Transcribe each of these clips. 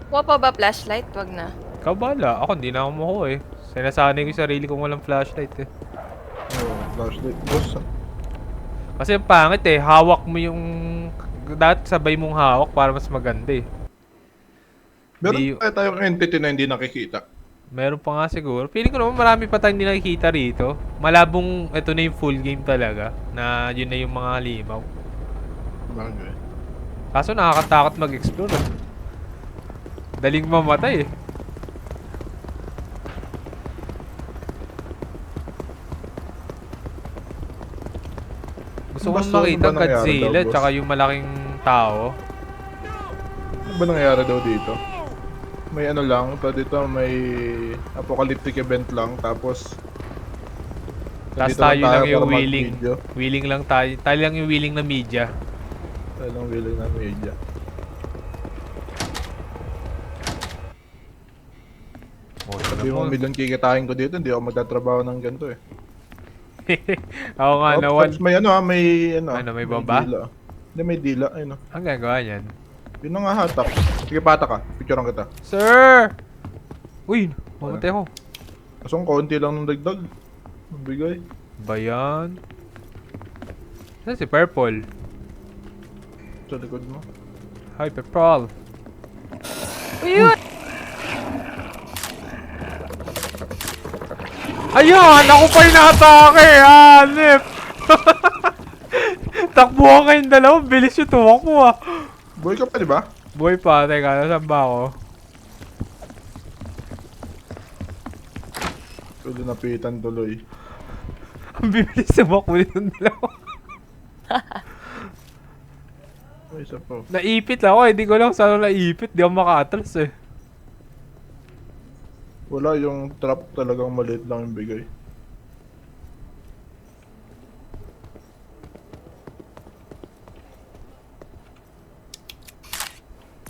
Kuha pa ba flashlight? Wag na. Ikaw bahala. Ako hindi na ako makuha eh. Sinasanay ko yung sarili kong walang flashlight eh. Oh, flashlight. Boss. Kasi ang pangit eh. Hawak mo yung... Dapat sabay mong hawak para mas maganda eh. Meron Di- kaya tayong entity na hindi nakikita. Meron pa nga siguro. Feeling ko naman marami pa tayong hindi nakikita rito. Malabong ito na yung full game talaga. Na yun na yung mga halimaw. Bagay. Kaso nakakatakot mag-explore eh. Daling mamatay eh. Gusto kong Basta ano makita ba nangyari Godzilla daw, boss? tsaka yung malaking tao. Ano ba nangyari daw dito? May ano lang, pa dito may apocalyptic event lang, tapos Tapos nandito tayo lang para yung willing. mag-video. Willing lang tayo. Tayo lang yung willing na media. Tayo lang willing na media. Oh, Sabi mo, milyon kikitain ko dito, hindi ako magtatrabaho ng ganito eh. Ako nga Oh, nawan. tapos may ano ha, may ano. Ano, may bomba? Dila. Hindi, may dila, ayun o. Ang gagawa niyan. Yun na nga hatak. Sige, pata ka. Picturean kita. Sir! Uy, mamatay ako. Kasong konti lang ng dagdag. Mabigay. Bayan. Saan si Purple? Sa likod mo. Hi, Purple. Uyun! Ayan! Ako pa yung nakatake! Hanip! Takbo ka kayong dalawa. Bilis yung tumakbo ah. Boy ka pa, di ba? Boy pa, teka. Nasaan ba ako? Pwede napitan tuloy. Ang bibilis tumakbo nitong dalawa. May isa pa. Naipit ako eh. Hindi ko lang saan ako naipit. Di ako maka-atras eh. Wala, yung trap talagang maliit lang yung bigay.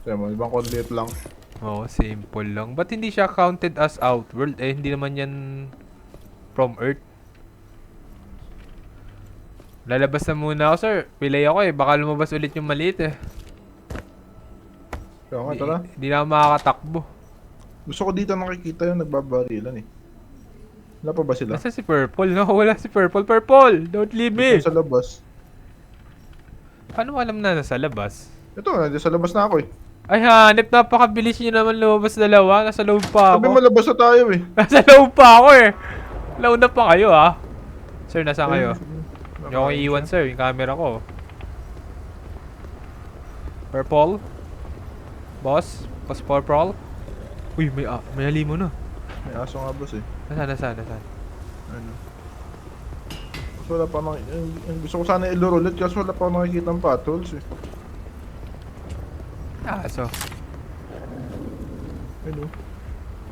Kaya mo, ibang konlit lang. Oo, simple lang. Ba't hindi siya counted as Outworld? Eh, hindi naman yan from Earth. Lalabas na muna ako, sir. Pilay ako eh. Baka lumabas ulit yung maliit eh. Kaya nga, tara. Hindi na ako makakatakbo. Gusto ko dito nakikita yung nagbabarilan eh. Wala pa ba sila? Nasa si Purple? No, wala si Purple. Purple! Don't leave me! Dito sa labas. Paano mo alam na nasa labas? Ito, nandiyan sa labas na ako eh. Ay, hanip. Napakabilis nyo naman lumabas dalawa. Nasa loob pa Sabi ako. mo labas na tayo eh. Nasa loob pa ako eh. Launa pa kayo ah. Sir, nasaan kayo? Hindi ako iiwan, sir. Yung camera ko. Purple? Boss? Boss Purple? Uy, may halimo na. May aso nga boss eh. Nasaan? Ano? Kasi wala pa gusto ko sana ilaro ulit kasi wala pa ako nakikita ng potholes eh. So. Ano?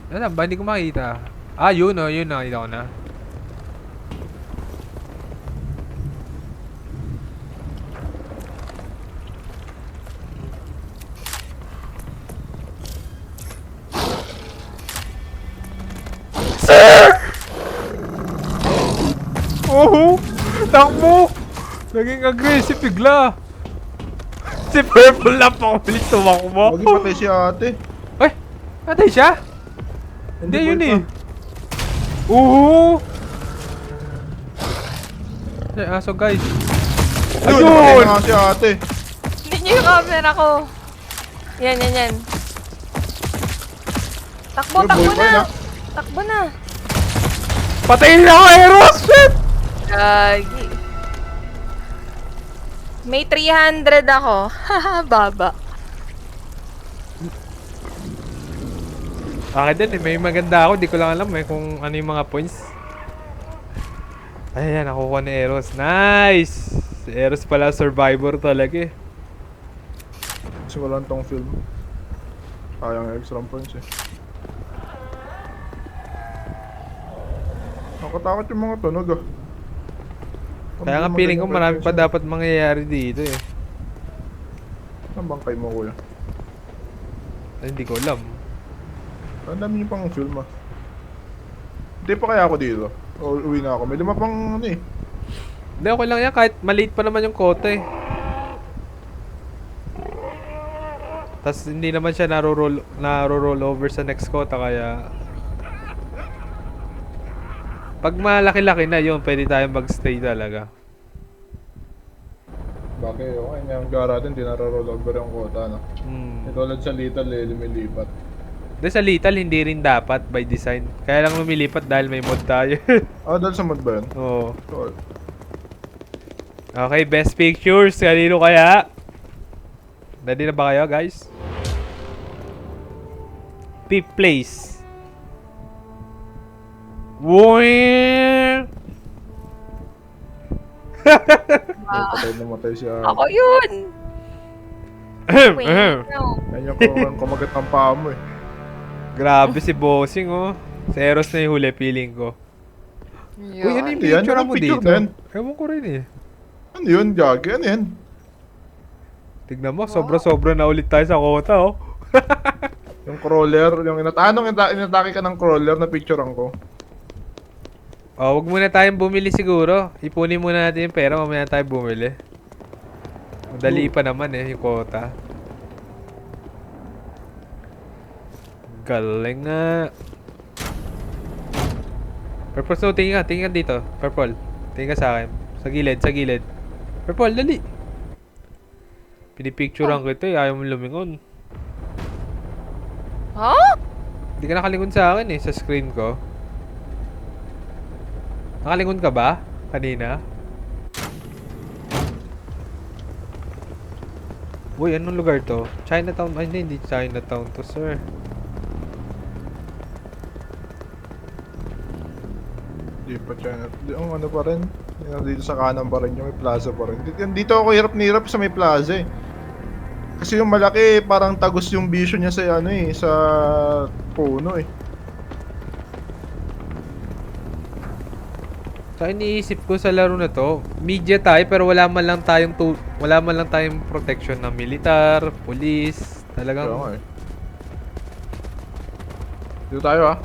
Nasaan ba? Hindi ko makita. Ah, yun oh. Yun, nakita ko na. Sir! Oh! Takbo! Naging aggressive bigla. Si Purple na pa ulit tumakbo. Maging patay si ate. Ay! Patay siya? Hindi, yun boy eh. pa. Ay, aso guys. Ayun! Ayun! Patay na nga si ate. Hindi niyo yung camera ko. Yan. Takbo, Uy, takbo boy, boy, na! na. Takbo na! Patayin na ako, Eros! Shit! Gagi. May 300 ako. Haha, baba. Akin din eh, may maganda ako. Di ko lang alam eh kung ano yung mga points. Ayan, nakukuha ni Eros. Nice! Si Eros pala survivor talaga eh. Kasi wala tong film. Kayang extra points eh. Nakatakot yung mga tunog ah. Kaya nga feeling ko marami pa dapat mangyayari dito eh. Saan bangkay mo kuya? Ay, hindi ko alam. Ang dami niyo pang film ah. Hindi pa kaya ako dito. O uwi na ako. May 5 pang ano eh. Hindi, okay lang yan. Kahit maliit pa naman yung kote. Tas hindi naman siya naro-roll over sa next quota kaya pag malaki-laki na yun, pwede tayong magstay talaga. Bakit? Okay nga, ang gara din, di naro-roll over yung quota, no? Tulad sa Little, lumilipat. Doon sa Lethal, hindi rin dapat by design. Kaya lang lumilipat dahil may mod tayo. Dahil sa mod ba yun? Oo. Sure. Okay, best pictures. Kanino kaya? Ready na ba kayo, guys? Fifth place. Woing! Namatay siya. Ako yun! Wait, no. Yan yung kumagat ng paa mo eh. Grabe si Bossing, oh. Sa Eros na yung huli, feeling ko. Uy, ano yung Yan, picture anong mo picture dito? na yan? Ewan ko rin eh. Ano yun, Gagi? Ano yan? Tignan mo, sobra-sobra na ulit tayo sa quota, oh. Yung crawler, yung inatake ka ng crawler na picturean ko. Oh, wag muna tayong bumili siguro. Ipunin muna natin yung pera, mamaya tayo bumili. Madali pa naman eh, yung quota. Galing nga. Purple, so tingin ka dito. Purple, tingin ka sa akin. Sa gilid. Purple, dali. Pinipicturean kita eh, ayaw mo lumingon. Huh? Hindi ka nakalingon sa akin eh, sa screen ko. Nakalingon ka ba? Kanina? Uy, anong lugar to? Chinatown? Ay, hindi Chinatown to, sir. Di pa China. Ang ano pa rin. Dito sa kanan pa rin yung may plaza pa rin. Dito ako hirap na hirap sa may plaza eh. Kasi yung malaki parang tagos yung vision niya sa ano eh, sa puno eh. Sa iniisip ko sa laro na to, media tayo pero wala man lang tayong protection ng militar, police, talagang Kaya nga eh. Dito tayo ah.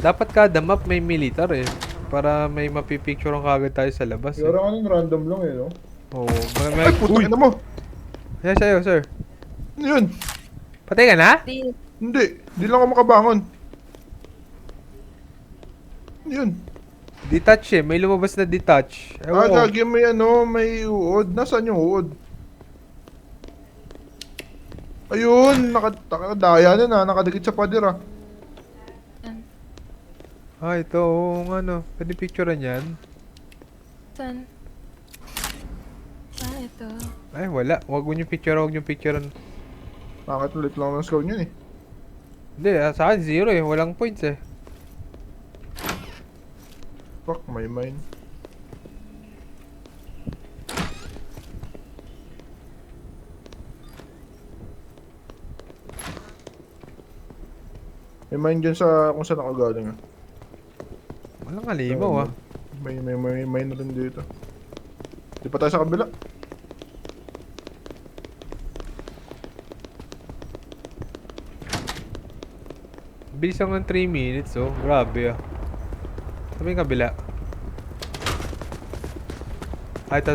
dapat kada map may militar eh para may mapipicture ang kagad tayo sa labas. Eh. Pero anong random lang eh no? Oo, Ay putang ina mo! Yes, sa'yo, sir. Ano yun? Patay ka na? Hindi lang ako makabangon. Ano yun? Detach eh, may lumabas na detach. Ewan ko. Gagi may ano, may uod. Nasaan yung uod? Ayun, nakadaya na nakadikit sa pader ah. Ah, ito, oo, ano, pwede picturean yan. Saan? Ito. Ay, wala. Huwag nyo picturean. Bakit ulit lang ng score yun eh? Hindi, sa akin 0 eh. Walang points eh. Fuck, may mine. May mine dyan sa kung saan ako galing ah. Walang halimaw ah. May mine na rin dito. Di pa tayo sa kabila. Bilis lang ng 3 minutes oh. Grabe ah. Sabi yung kabila. Ay, ito.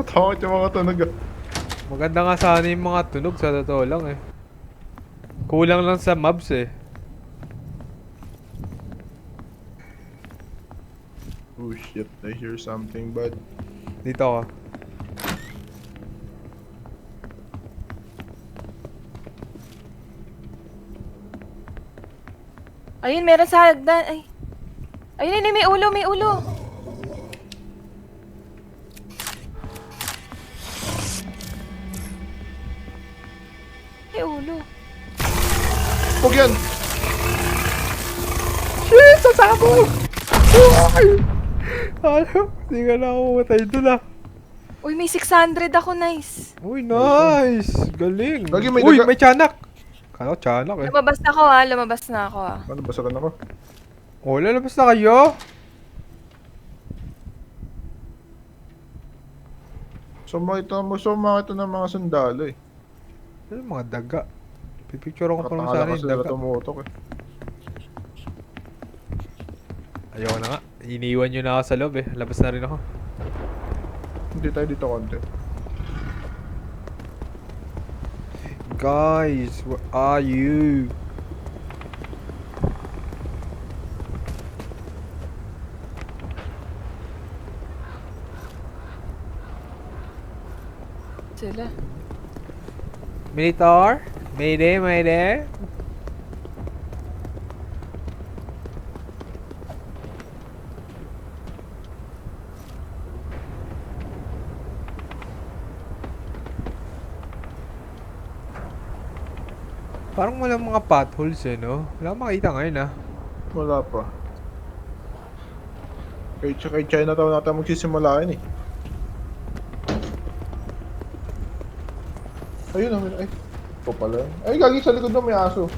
Katakot yung mga tunog ah. Maganda nga sana yung mga tunog sa totoo lang eh. Kulang lang sa mobs eh. Oh shit, I hear something bad. Dito ako. Ayun, meron sa hagdan. Ay. Ayun, may ulo. May ulo. Huwag yan! Shit! Sasabog! Ay! Ano? Hindi ka na ako matay doon ah. Uy, may 600 ako, nice. Uy, nice! Galing! Lagi may Uy, daga- may tiyanak! Kala ko tiyanak eh. Lumabas na ako ah. Ano, basaran ako? Oh, lalabas na kayo? Sumakita ng mga sundalo eh. Ano mga daga? Pipicture ako pa naman sana Nakatangala yung kasi sila daga. tumutok eh. Ayoko na nga. Iniwan nyo na ako sa loob eh. Labas na rin ako. Hindi tayo dito konti. Guys, where are you? Sila. Militar? Mayday, mayday. Parang walang mga potholes eh, no? Wala akong makita ngayon ah. Wala pa. Kay Chinatown natin magsisimula yun eh. Ayun naman, ay. Ito pala. Ay, gagi sa likod na may aso.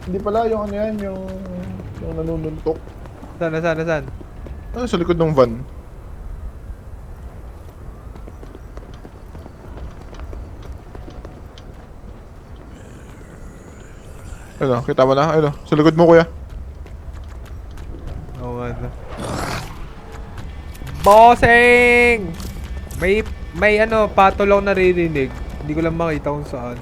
Hindi pala, yung ano yan, yung nanununtok. Saan? Ano, sa likod ng van. Ayun, kita mo na? Ayun, sa likod mo kuya. Oo nga na. Bossing! May ano, patol ako naririnig. Hindi ko lang makita kung saan.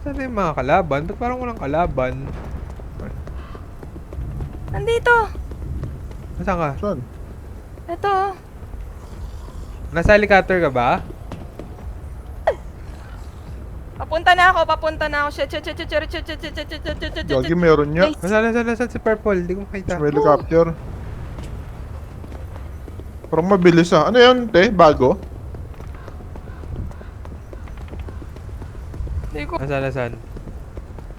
Saan na yung mga kalaban? Ba't parang walang kalaban? Nandito. Nasaan ka? Saan? Ito. Nasa helicopter ka ba? Papunta na ako. Shit. Gagi, meron niya. Nasaan si Purple? Hindi ko makita. May helicopter. Parang mabilis ah. Ano yan, te? Bago? Hindi ko Nasaan?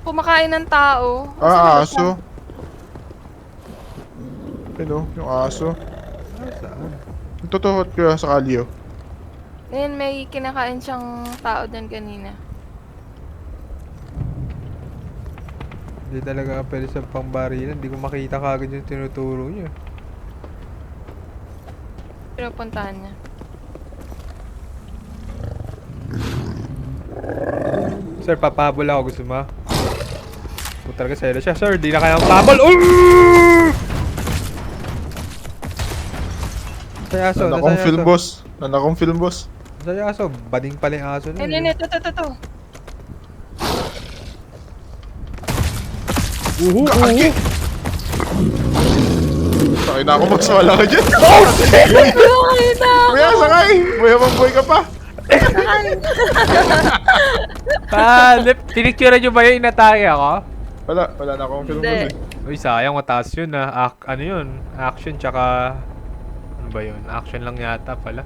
kumakain ng tao. Ah, aso. Ano, yung aso. Nasaan? Totoo ko sa kalyo. Ngayon may kinakain siyang tao dyan kanina. Hindi talaga pwede sa pangbarilan. Hindi ko makita kagad yung tinuturo niya. Pinupuntahan niya. Sir, papabol ako. Gusto mo? Kung talaga sa'yo siya. Sir, di na kaya ang pabol. Uuuuh! Sa aso. Nanakong film boss. Nanakong film boss. Sa aso. Bading pala yung aso na. Ito. Uhu. Sakay na ako magswala ka dyan. Nakakita ako! Kuya, sakay! Mayabang boy ka pa. Pinicture nyo ba yung inatake ako? Wala na akong film boss eh. Uy, sayang. Mataas yun ah. Ano yun? Action tsaka... Ano ba yun? Action lang yata pala.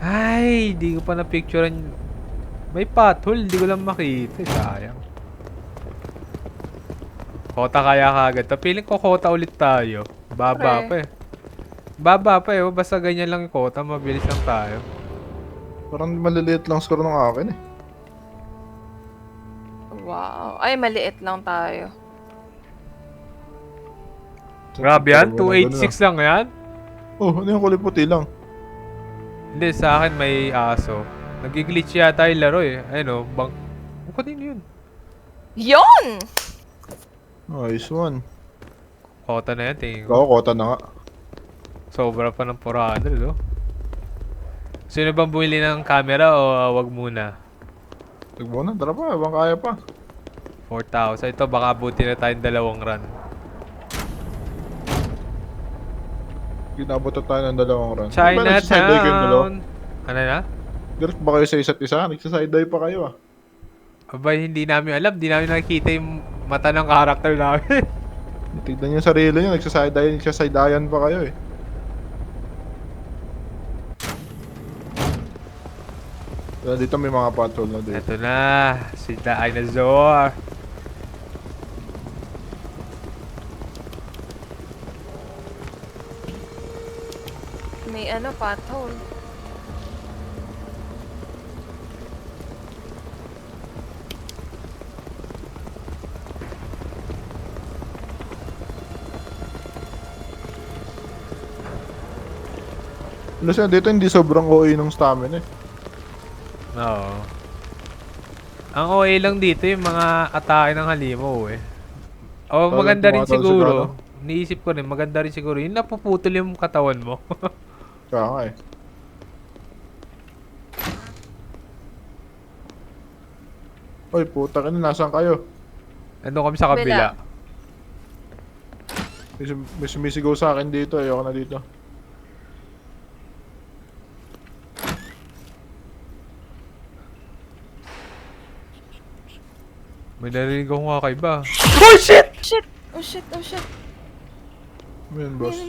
Ay, di ko pa na-picturean. May pothole. Di ko lang makita. Sayang. Kota kaya kagad. Piling ko kota ulit tayo. Baba pa eh. Baba pa eh. Basta ganyan lang yung kota. Mabilis lang tayo. Parang maliliit lang score ng akin eh. Wow. Ay, maliit lang tayo. Grabe yan. 286 lang yan. Oh, ano yung kulay puti lang? Hindi, sa akin may aso. Nag-glitch yata yung laro eh. Ayun o. Buka din yun. Yon! Nice one. Kota na yan. Tingin ko. Ako, kota na nga. Sobra pa ng 400 oh. Sino bang bumili ng camera o wag muna? Tagbo na, tara pa, abang kaya pa. 4,000. Ito baka buti na tayong 2 run. Ginabot na tayo ng 2 run. Di ba nagsaside dive kayong dalawa? Chinatown! Ano na? Direct ba kayo sa isa't isa? Nagsaside dive pa kayo ah. Abay, hindi namin alam. Hindi namin nakikita yung mata ng karakter namin. Tignan niyo yung sarili niyo, nagsaside-dive pa kayo eh. Dito may mga patrol na dito. Ito na. Si Dinosaur. May ano, pothole. Plus yan, dito hindi sobrang OA ng stamina eh. Oo. Ang OA lang dito yung mga atake ng halimaw eh. O Talagang maganda rin tumatalsik siguro. ano? Niisip ko rin, maganda rin siguro. Yung napuputol yung katawan mo. Kaya nga eh. Oy, puta ka na, nasaan kayo? Ano kami sa kabila. May sumisigaw sa akin dito, ayoko na dito. May narinig akong kakaiba. Shit! Oh shit, oh shit. Ano yun, boss?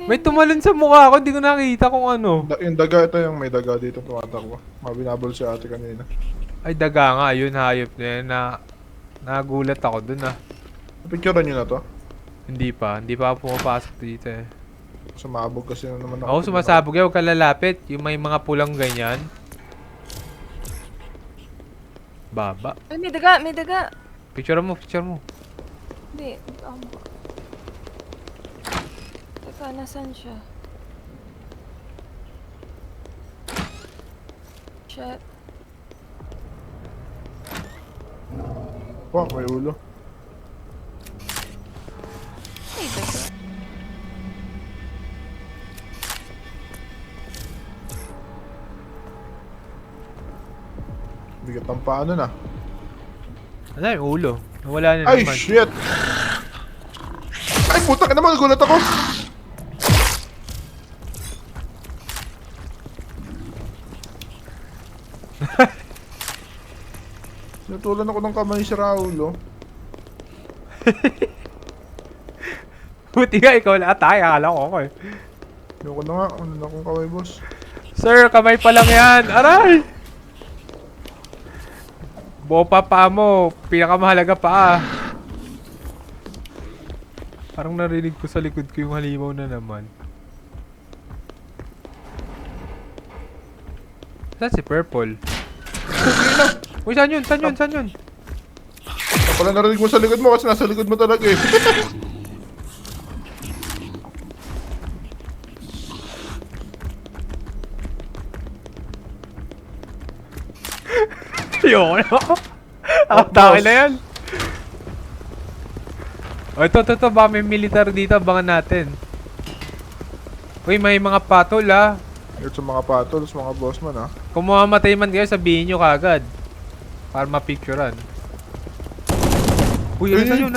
May tumalon sa mukha ko, hindi ko nakita kung ano. Yung daga, ito yung may daga dito tumatakbo. Mabinabol si ate kanina. Ay, daga nga. Yun, hayop na yan. Nagulat ako dun ah. Picturean nyo na to? Hindi pa ako pumapasok dito eh. Sumabog kasi na naman ako. Ako sumasabog eh, huwag ka lalapit. Yung may mga pulang ganyan. Baba. Ay, may daga, may daga. Picture mo. Hindi, teka, nasan siya? Shit. Fuck, may ulo. May daga. Bigat ang paano na. Ano yung ulo? Wala na Ay, naman. shit! Ay, puta ka naman, gulat ako! Natulan ako ng kamay si Raul, oh. Buti nga ikaw na atay. Akala ko ako eh. Ayoko na nga, ano na akong kamay, boss. Sir, kamay pa lang yan. Aray! Buo pa mo. Pinakamahalaga pa. Parang narinig ko sa likod ko yung halimaw na naman. Saan si Purple? Uy, saan yun? Saan yun? Pala narinig mo sa likod mo kasi nasa likod mo talaga eh. Ayoko na. Atake na yan. O, ito. Baka may military dito. Abangan natin. Uy, may mga patol ah. Yun sa mga patols, mga bossman ah. Kung mamamatay man kayo, sabihin nyo kagad. Para mapicturean. Uy, nasan yun?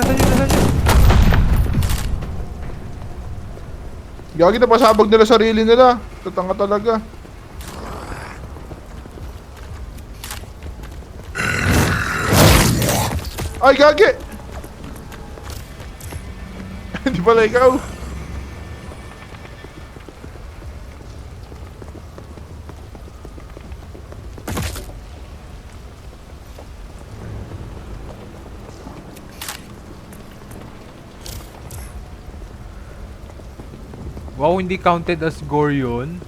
Gagi na pasabog nila sarili nila. Tatanga talaga. Ay, gagi! Hindi pala ikaw. Wow, hindi counted as gore yun.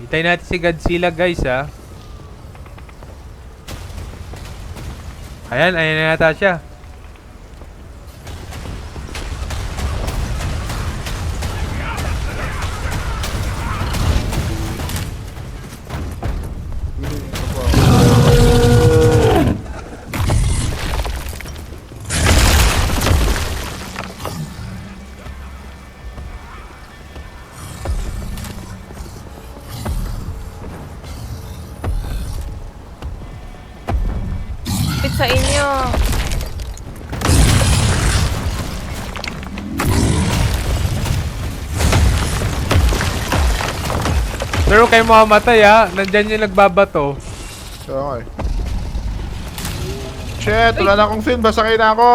Hintayin natin si Godzilla guys ha. Ayan na yata siya. Sa inyo. Pero kayo mamamatay ha. Nandyan yung nagbabato. Kaya nga eh. Shit, wala na akong film. Basta kayo na ako.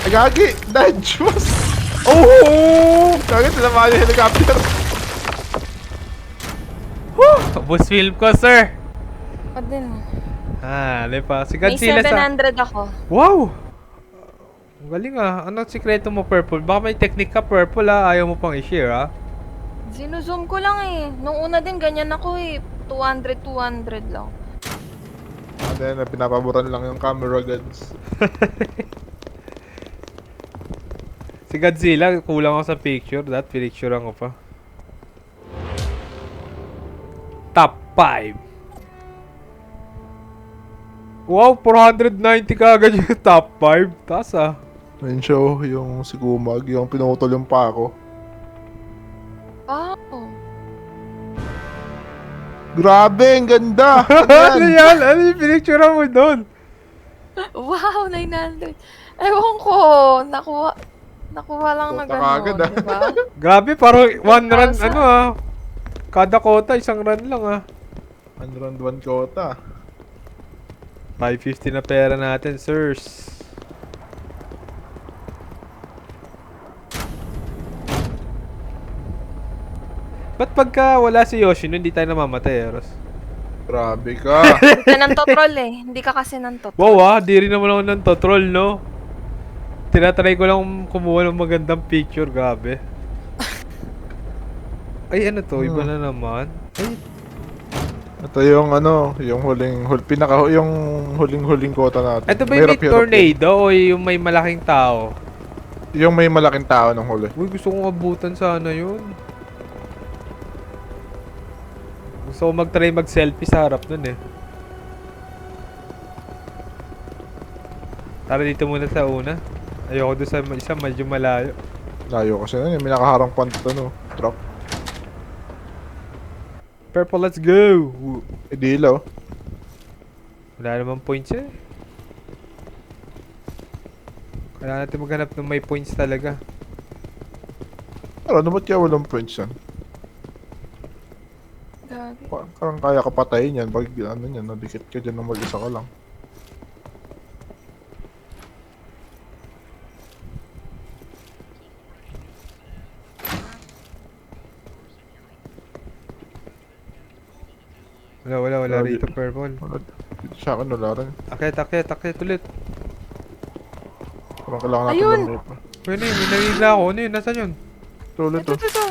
Ay, gagi! Dodge! Mas! Oh! Gagi, tinamahan yung helicopter. Tapos film ko sir. Ako din. Lipa. Si May Godzilla sa... 700 ako. Wow! Ang galing ah. Anong sikreto mo, Purple? Baka may technique ka, Purple ah. Ayaw mo pang i-share ah. Sinuzoom ko lang eh. Nung una din ganyan ako eh. 200 lang. Then, pinapaboran lang yung camera gods. Si Godzilla, kulang ako sa picture. Pinicturean ko pa. Top 5. Wow, 490 kagad yung top 5. Taas ah. Ayun siya, oh, yung si Gumag, yung pinutol yung pako. Wow. Grabe, ang ganda! Ano yan? Ano yung pinicturean mo doon? Wow, 900. Ewan ko. Nakuha lang na Kota gano'n, kagad, ah. diba? Grabe, parang one run, 1,000. ano ah. Kada kota, isang run lang ah. 101 kota. 550 na pera natin, sirs. Ba't pagka wala si Yoshino, hindi tayo namamatay, Eros? Grabe ka. Hindi ka nantotrol eh. Hindi ka kasi nantotrol. Wow ah, di rin naman ako ng totrol, no? Tinatry ko lang kumuha ng magandang picture, grabe. Ay, ano to? Iba na naman. Ay, Ito yung ano, yung huling kota natin. ito ba yung may Hirap-hirap tornado o yung may malaking tao? yun. Yung may malaking tao ng huli. Uy, gusto kong abutan sana yun. Gusto ko mag-try mag-selfie sa harap nun eh. Tara dito muna sa una. Ayoko doon sa isa medyo malayo. Layo kasi na yun, may nakaharang no, truck. Purple, let's go! Dilaw. Wala namang points eh. Kailangan natin maghanap ng may points talaga. Ano ba't kaya walang points yan? Grabe. Parang kaya ka patayin yan pag ano yan, nadikit ka dyan ng mag-isa ka lang. Wala Grabe. rito purple. Dito sa akin wala rin. Akit ulit. Parang kailangan natin Ayun! ng pa. Pwede, may nabigla ako. Ano yun? Nasaan yun? Ito ulit Ito, oh. ito, ito.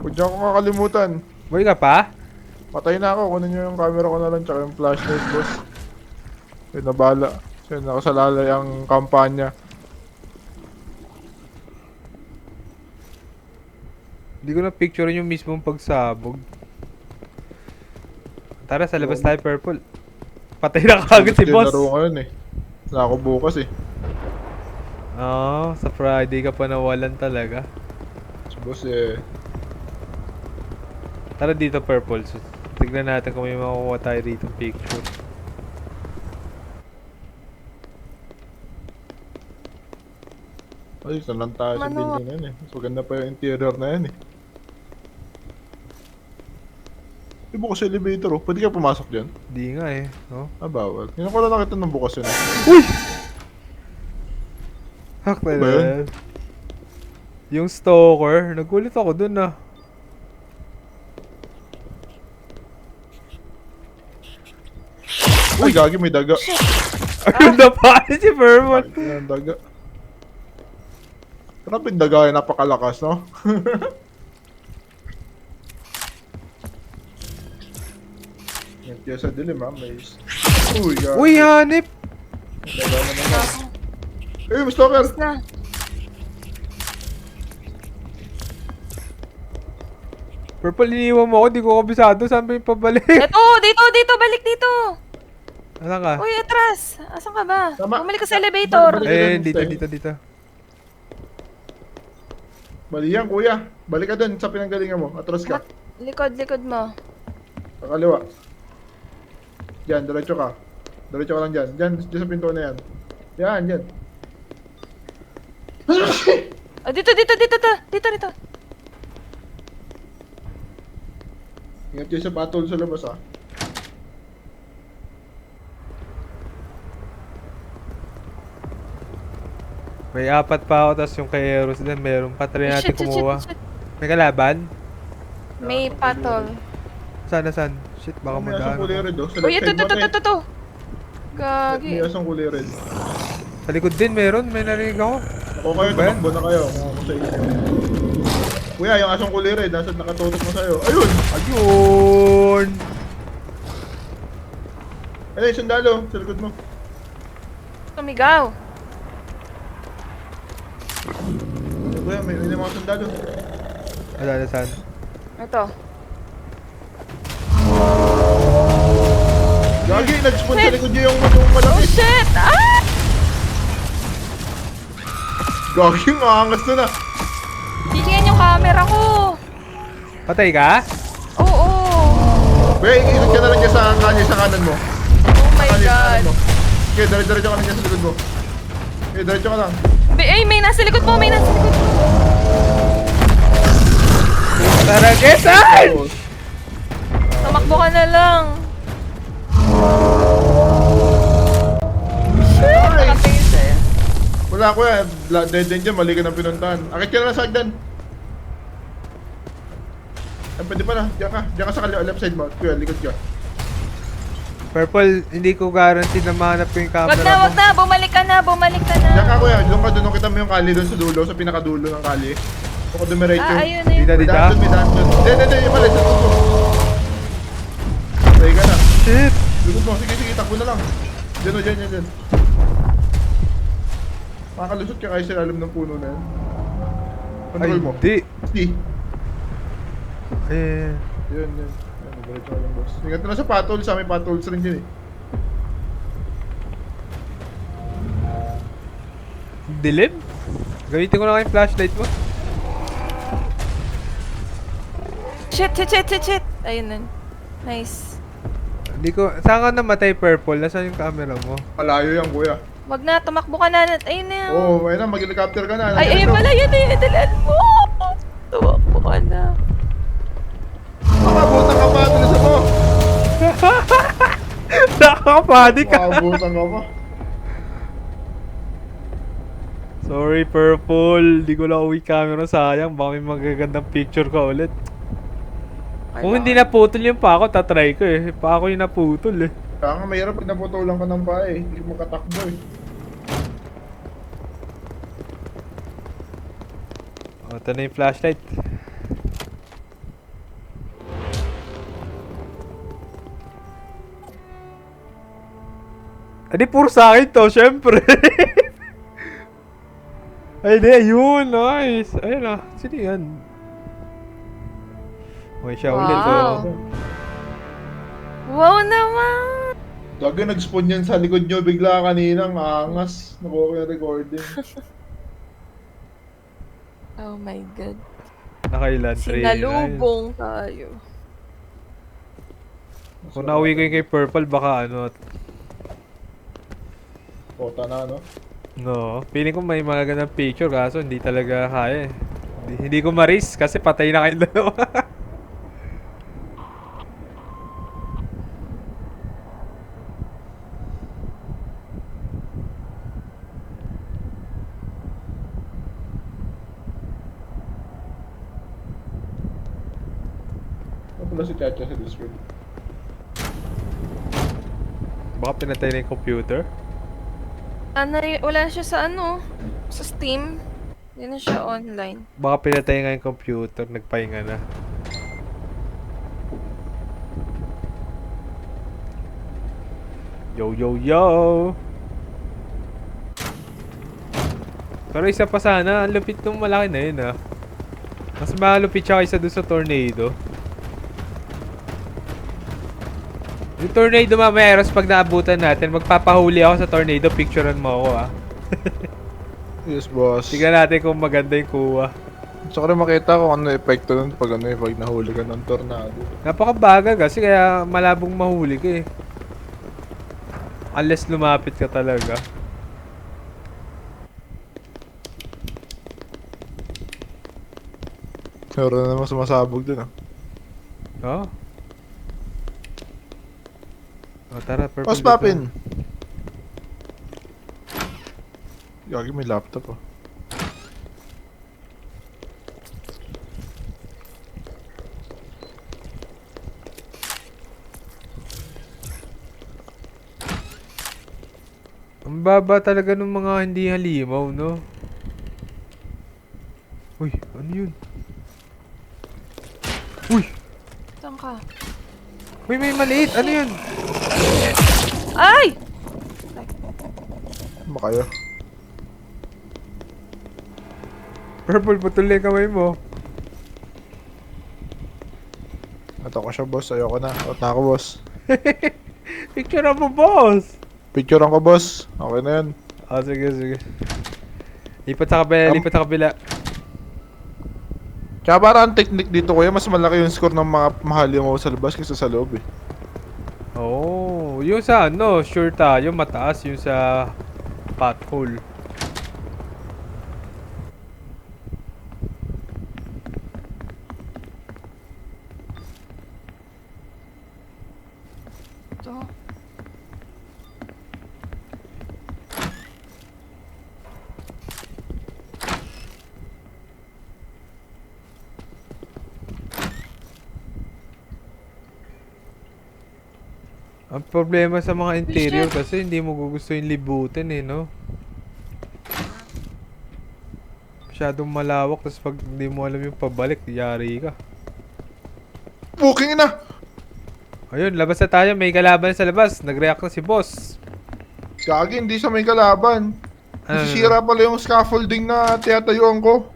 Huwag niyo ako kakalimutan. Boy ka pa? Patay na ako, kunin niyo yung camera ko na lang tsaka yung flashlight boss. Ay nabala. Kasi nakasalalay ang kampanya. Hindi ko na picture yung mismong pagsabog. Tara, sa labas tayo purple. Patay na kagad si Ulit yung boss. laro ngayon eh. Wala ako bukas eh. Oo, sa Friday ka pa nawalan talaga. Si boss eh. Tara dito purple. So, tignan natin kung may makukuha tayo dito picture. Ay, saan lang tayo sa Mano. building na yan eh. Mas maganda pa yung interior na yan eh. Di bukas yung elevator oh. Pwede ka pumasok dyan? Di nga eh. No? Ah, bawal. Hindi ko lang nakita ng bukas yun eh. Uy! Hak na Ano ba yun? yan. Yung stalker, nagulit ako dun ah. Uy, gagi may daga. Ayun na pa si Purple. Ay, ang daga. Grabe yung daga yung napakalakas, no? Yan kaya sa dilim, ha? May... Uy, gagi. Uy, hanip! Daga na naman. Eh, may stalker! Na. Purple, iniwan mo ako, di ko kabisado. Saan ba yung pabalik? Ito, dito, balik dito. Asan ka? Uy, atras. Asan ka ba? Tama. Bumalik ka sa elevator. Balik. Eh, Balik. dito. Bali yan, kuya. Balik ka dun sa pinanggalingan mo. Atras ka. Likod mo. Sa kaliwa. Diyan, diretso ka. Diretso ka lang dyan. Diyan sa pinto na yan. Yan, dyan. Ah, dito. Ingat kayo sa patol sa labas, ha? May 4 pa ako, tapos yung kay Eros din, meron pa. Try natin kumuha. Shit. May kalaban? May patol. Saan? Shit, baka May asang kulay magano. red, oh. Sa Uy, left side mo, ito. May Gagi. asang kulay red. Sa likod din meron, may narinig ako. Ako kayo, Ba yan? tumakbo na kayo. Kung ako sa inyo. Kuya, yung asong kulire, nasa nakatutok na sa'yo. Ayun! Ayun! Ayun, sundalo, sa likod mo. Tumigaw. Kuya, may mga sundalo. Wala, saan? Ito. Gagi, nag-spawn sa Shit! likod niyo yung Oh malaki. shit! Ah! Gagi, maangas na na. Titingnan yung camera ko. Patay ka? Oo. Kuya, ikot ka na lang dyan sa kanya sa kanan mo. Oh my Kanya sa god. kanan mo. Okay, diretso ka lang dyan sa likod mo. Okay, diretso ka lang. Ay, may nasa likod mo, may nasa likod mo. Tara, Gesan! Tumakbo ka na lang. Shit! Ay! Nakatingin sa'yo. Wala kuya, dead end dyan, mali ka ng pinuntahan. Akit ka na lang sa hagdan. Ay, pwede pa na, diyan ka sa left side mo. Kuya, likod ka. Purple, hindi ko guarantee na mahanap ko yung camera Wag na, wag na. Bumalik ka na, bumalik ka Diyan ka na. kuya, doon kita mo yung kali doon sa dulo, sa pinakadulo ng kali. Huwag ka dumiretso. Ah, ayun na yun. Dita, May dita. daan doon, may daan doon. Hindi, yung mali, sa tukbo. Patay ka na. Shit! Likod mo, sige, takbo na lang. Diyan. Makakalusot ka kayo sa ilalim ng puno na yan. Ay, Control mo. hindi. See? Eh, Yun. Diretso ka lang, boss. Ingat na lang sa patrol, sa amin patrols rin dyan eh. dilim? Gamitin ko na kayong flashlight mo. Shit. Ayun na. Nice. Hindi ko, saan ka namatay, Purple? Nasaan yung camera mo? Malayo yan, kuya. Wag na, tumakbo ka na. Ayun na. Oo, ayun na, mag-helicopter ka na. Ay, ayun pala, yun na yun. Dalan mo. Tumakbo ka na. Makabutan ka pa, bilisan mo! Nakakapanic ka! Makabutan ka pa. Sorry, Purple. Di ko lang uwi camera, sayang. Baka may magagandang picture ka ulit. Kung hindi naputol yung pa ako, tatry ko eh. Pa ako yung naputol eh. Kaya nga, mahirap pag naputulan ka ng paa eh. Hindi mo katakbo eh. O, ito na yung flashlight. Adi, puro sa akin to, syempre. Ay, di, yun, nice. Ayun na, sino yan? Okay, siya ulit. Wow. Oh. Wow naman. Gaga, nag-spawn yan sa likod nyo bigla kanina. Ang angas. Nakuha ko yung recording. Oh my god. Nakailan? 3, Sinalubong tayo. Kung nauwi ko yung kay Purple, baka ano. Kota na, no? No, feeling ko may magandang picture kaso hindi talaga kaya eh. Hindi ko ma-risk kasi patay na kayong dalawa. Ano pala si Chacha sa Discord? Baka pinatay na yung computer. Wala siya sa sa Steam. Hindi na siya online. Baka pinatay nga yung computer, nagpahinga na. Yo! Pero isa pa sana, ang lupit nung malaki na yun ah. Mas malupit siya kaysa doon sa tornado. Yung tornado mamaya, Eros, pag naabutan natin, magpapahuli ako sa tornado, picturean mo ako ah. Yes, boss. Tignan natin kung maganda yung kuha. Gusto ko rin makita kung ano epekto nun pag pag nahuli ka ng tornado. Napakabagal kasi kaya malabong mahuli ka eh. Unless lumapit ka talaga. Meron na naman sumasabog dun ah. Oh. Oh, tara, purple. What's poppin'? Gagi, may laptop ah. Ang Ang baba talaga ng mga hindi halimaw, no? Uy, ano yun? Uy! Saan ka? Uy, may maliit! Ano yun? Ay! Ano ba kayo? Purple, patuloy yung kamay mo. Ato ko siya, boss. Ayoko na. Out na ako, boss. Picture mo, boss! Picturean ko, boss. Okay na yan. Ah, sige, sige. Lipat sa kabila, lipat sa kabila. Kaya parang ang technique dito, kuya, mas malaki yung score ng mga mahal mo sa labas kaysa sa loob eh. Oh, yung sa ano, sure tayo, mataas yung sa pothole. Ito. Ang problema sa mga interior Shit. kasi hindi mo gugustuhin libutin eh, no? Masyadong malawak, tapos pag hindi mo alam yung pabalik, yari ka. Booking na! Ayun, labas na tayo, may kalaban sa labas. Nag-react na si boss. Gagi, hindi siya may kalaban. Nasisira pala yung scaffolding na tiyatayuan ko.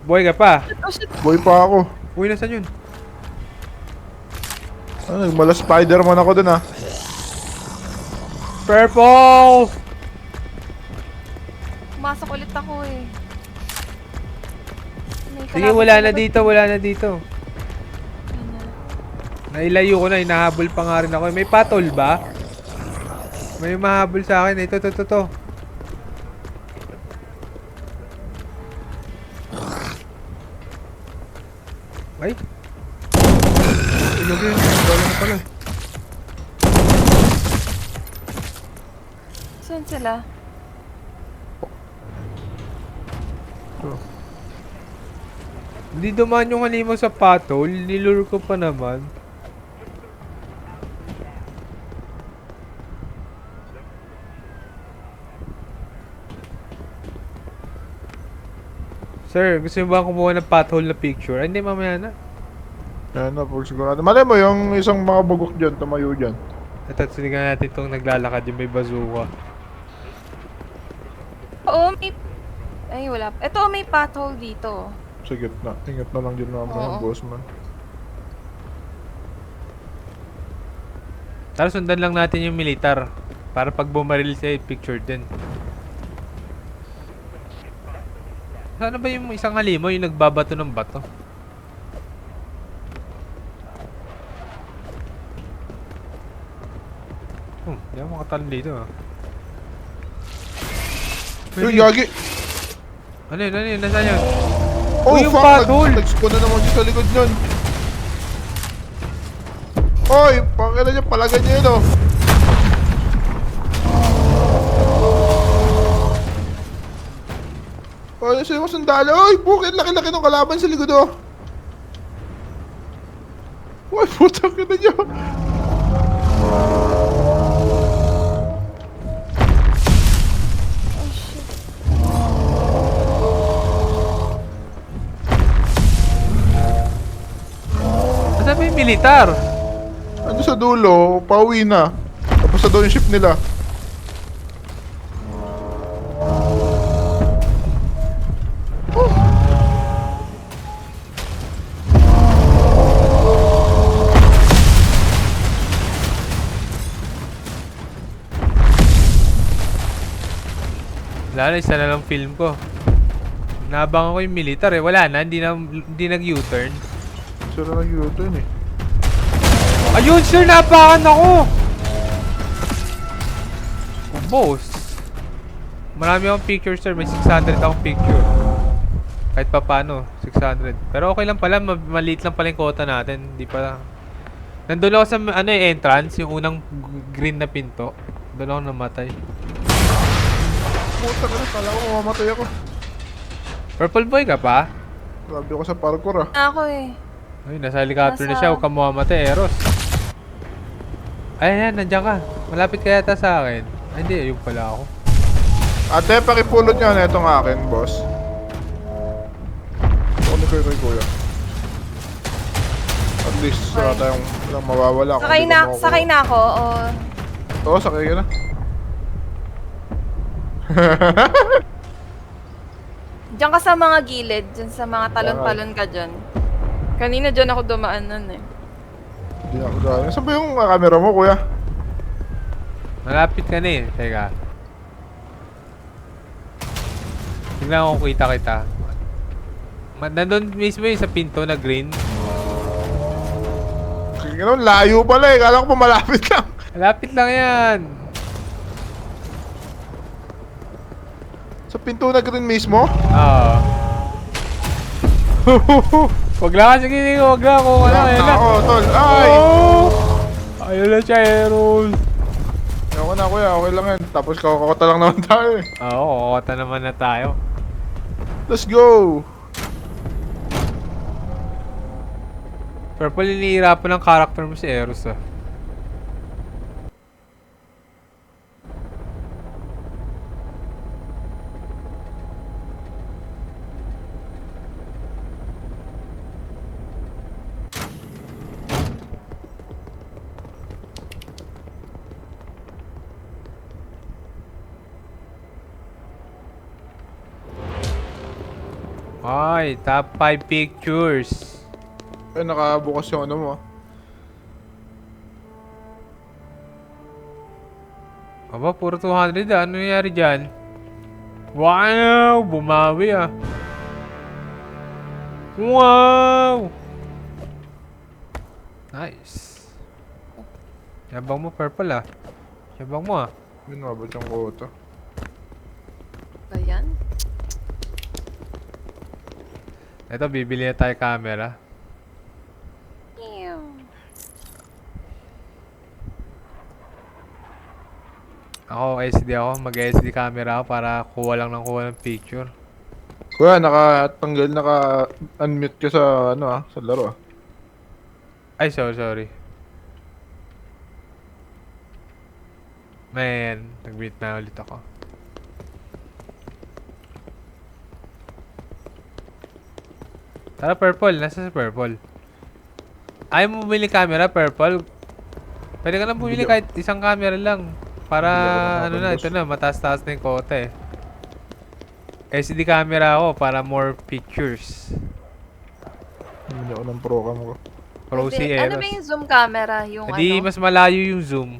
Boy ka pa. Oh shit! Boy pa ako. Uy, nasan yun? Ano, nagmala Spider-Man ako dun ah. Purple! Pumasok ulit ako eh. May Sige, kalaban wala sa na labas. dito, wala na dito. Ayun na. Nailayo ko na, hinahabol pa nga rin ako. May patol ba? May mahabol sa akin. Ito. Ay? Ilog yun. Wala na pala. Saan sila? Hindi dumaan yung halimaw sa patol. Nilure ko pa naman. Sir, gusto niyo ba kumuha ng pothole na picture? Ay, hindi, mamaya na. Yan na, full sigurado. Malay mo yung isang mga bugok dyan, tumayo dyan. Ito, sinigan natin itong naglalakad yung may bazooka. Oo, may... Ay, wala. Ito, may pothole dito. Sa gitna. Ingat na lang dyan naman, Oo. boss man. Tara, sundan lang natin yung militar. Para pag bumaril siya, picture din. Sana ba yung isang halimaw yung nagbabato ng bato? Hindi ako makatalon dito ah. Uy, gagi! Ano yun? Nasaan yun? Oh, Uy, yung fuck! pothole! Nag-spawn na naman siya sa likod nun. Hoy! Pakila niya, palagan niya yun oh. Hoy, sa'yo mo sandalo. Hoy, bukit! Laki-laki ng kalaban sa likod oh. Hoy, putang ina niyo. Oh shit. Nasaan ba yung militar? Ano sa dulo, pauwi na. Tapos na daw yung ship nila. Wala na, isa na lang film ko. Naabangan ko yung militar eh. Wala na, hindi nag-U-turn. Sila nag-U-turn eh. Ayun sir, napakan ako! Oh, boss. Marami akong picture sir, may 600 akong picture. Kahit pa paano, 600. Pero okay lang pala, maliit lang pala yung quota natin. Hindi pa... Nandun ako sa ano, entrance, yung unang green na pinto. Doon ako namatay. Puta ka na, kala ko mamamatay ako. Purple boy ka pa? Grabe ako sa parkour ah. Ako eh. Ay, nasa helicopter na Nasa- siya. Huwag ka mamatay, Eros. Ay, yan, nandiyan ka. Malapit ka yata sa akin. Ay, hindi, ayun pala ako. Ate, pakipulot nga na itong akin, boss. Ako ni kay kuya. At least, wala Okay. tayong walang mawawala. kung Sakay hindi na, ko makukuha. sakay na ako. O, Oo, sakay ka na. diyan ka sa mga gilid, diyan sa mga talon-talon ka dyan. Kanina dyan ako dumaan nun eh. Hindi ako gano'n. Saan ba yung camera mo, kuya? Malapit ka na eh. Teka. Tingnan ko kung kita. Nandun mismo yung sa pinto na green. Ganun, layo pala eh. Kala ko pa malapit lang. Malapit lang yan. Sa pinto na green mismo? Oo. Wag lang kasi hindi ko. Wag lang kung ano. Ayun na. Ako, tol. Ay! Oh! Ayun na siya, Errol. Ako na, kuya. Okay lang yan. Tapos kakakota lang naman tayo eh. Oo, kukota naman na tayo. Let's go! Purple, hinihirapan ng character mo si Eros ah. Ay, top 5 pictures. Ay, nakabukas yung ano mo. Aba, puro 200 ah. Ano nangyari dyan? Wow! Bumawi ah. Wow! Nice. Yabang mo, Purple ah. Yabang mo ah. Yun, mabot yung kota. Ba yan? Ito, bibili na tayo camera. Ew. Ako, SD ako. Mag-SD camera ako para kuha lang ng kuha ng picture. Kuya, naka-unmute ka sa, ano sa laro ah. Ay, sorry. Man, nag-meet na ulit ako. Tara, Purple. Nasa si Purple? Ayaw mo bumili camera, Purple? Pwede ka lang bumili Bili- kahit isang camera lang. Para, Bili ako ng ano akin, na, boss. ito na, mataas-taas na yung kota eh. SD camera ako para more pictures. Hindi ako ng program ko. Pro si Hindi, ano Eros. ba yung zoom camera? Yung Hindi, ano? mas malayo yung zoom.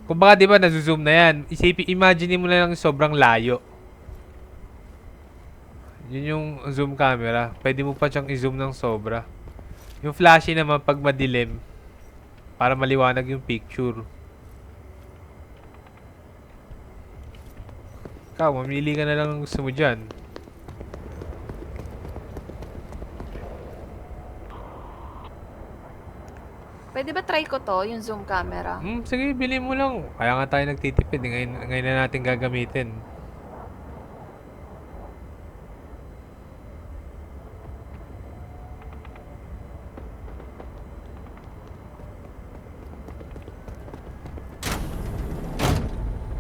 Kung baka di ba nag-zoom na yan, imagine mo na lang sobrang layo. Yun yung zoom camera. Pwede mo pa siyang i-zoom ng sobra. Yung flashy naman pag madilim, para maliwanag yung picture. Ikaw, mamili ka na lang ng gusto mo dyan. Pwede ba try ko to, yung zoom camera? Sige, bili mo lang. Kaya nga tayo nagtitipid. Ngayon na natin gagamitin.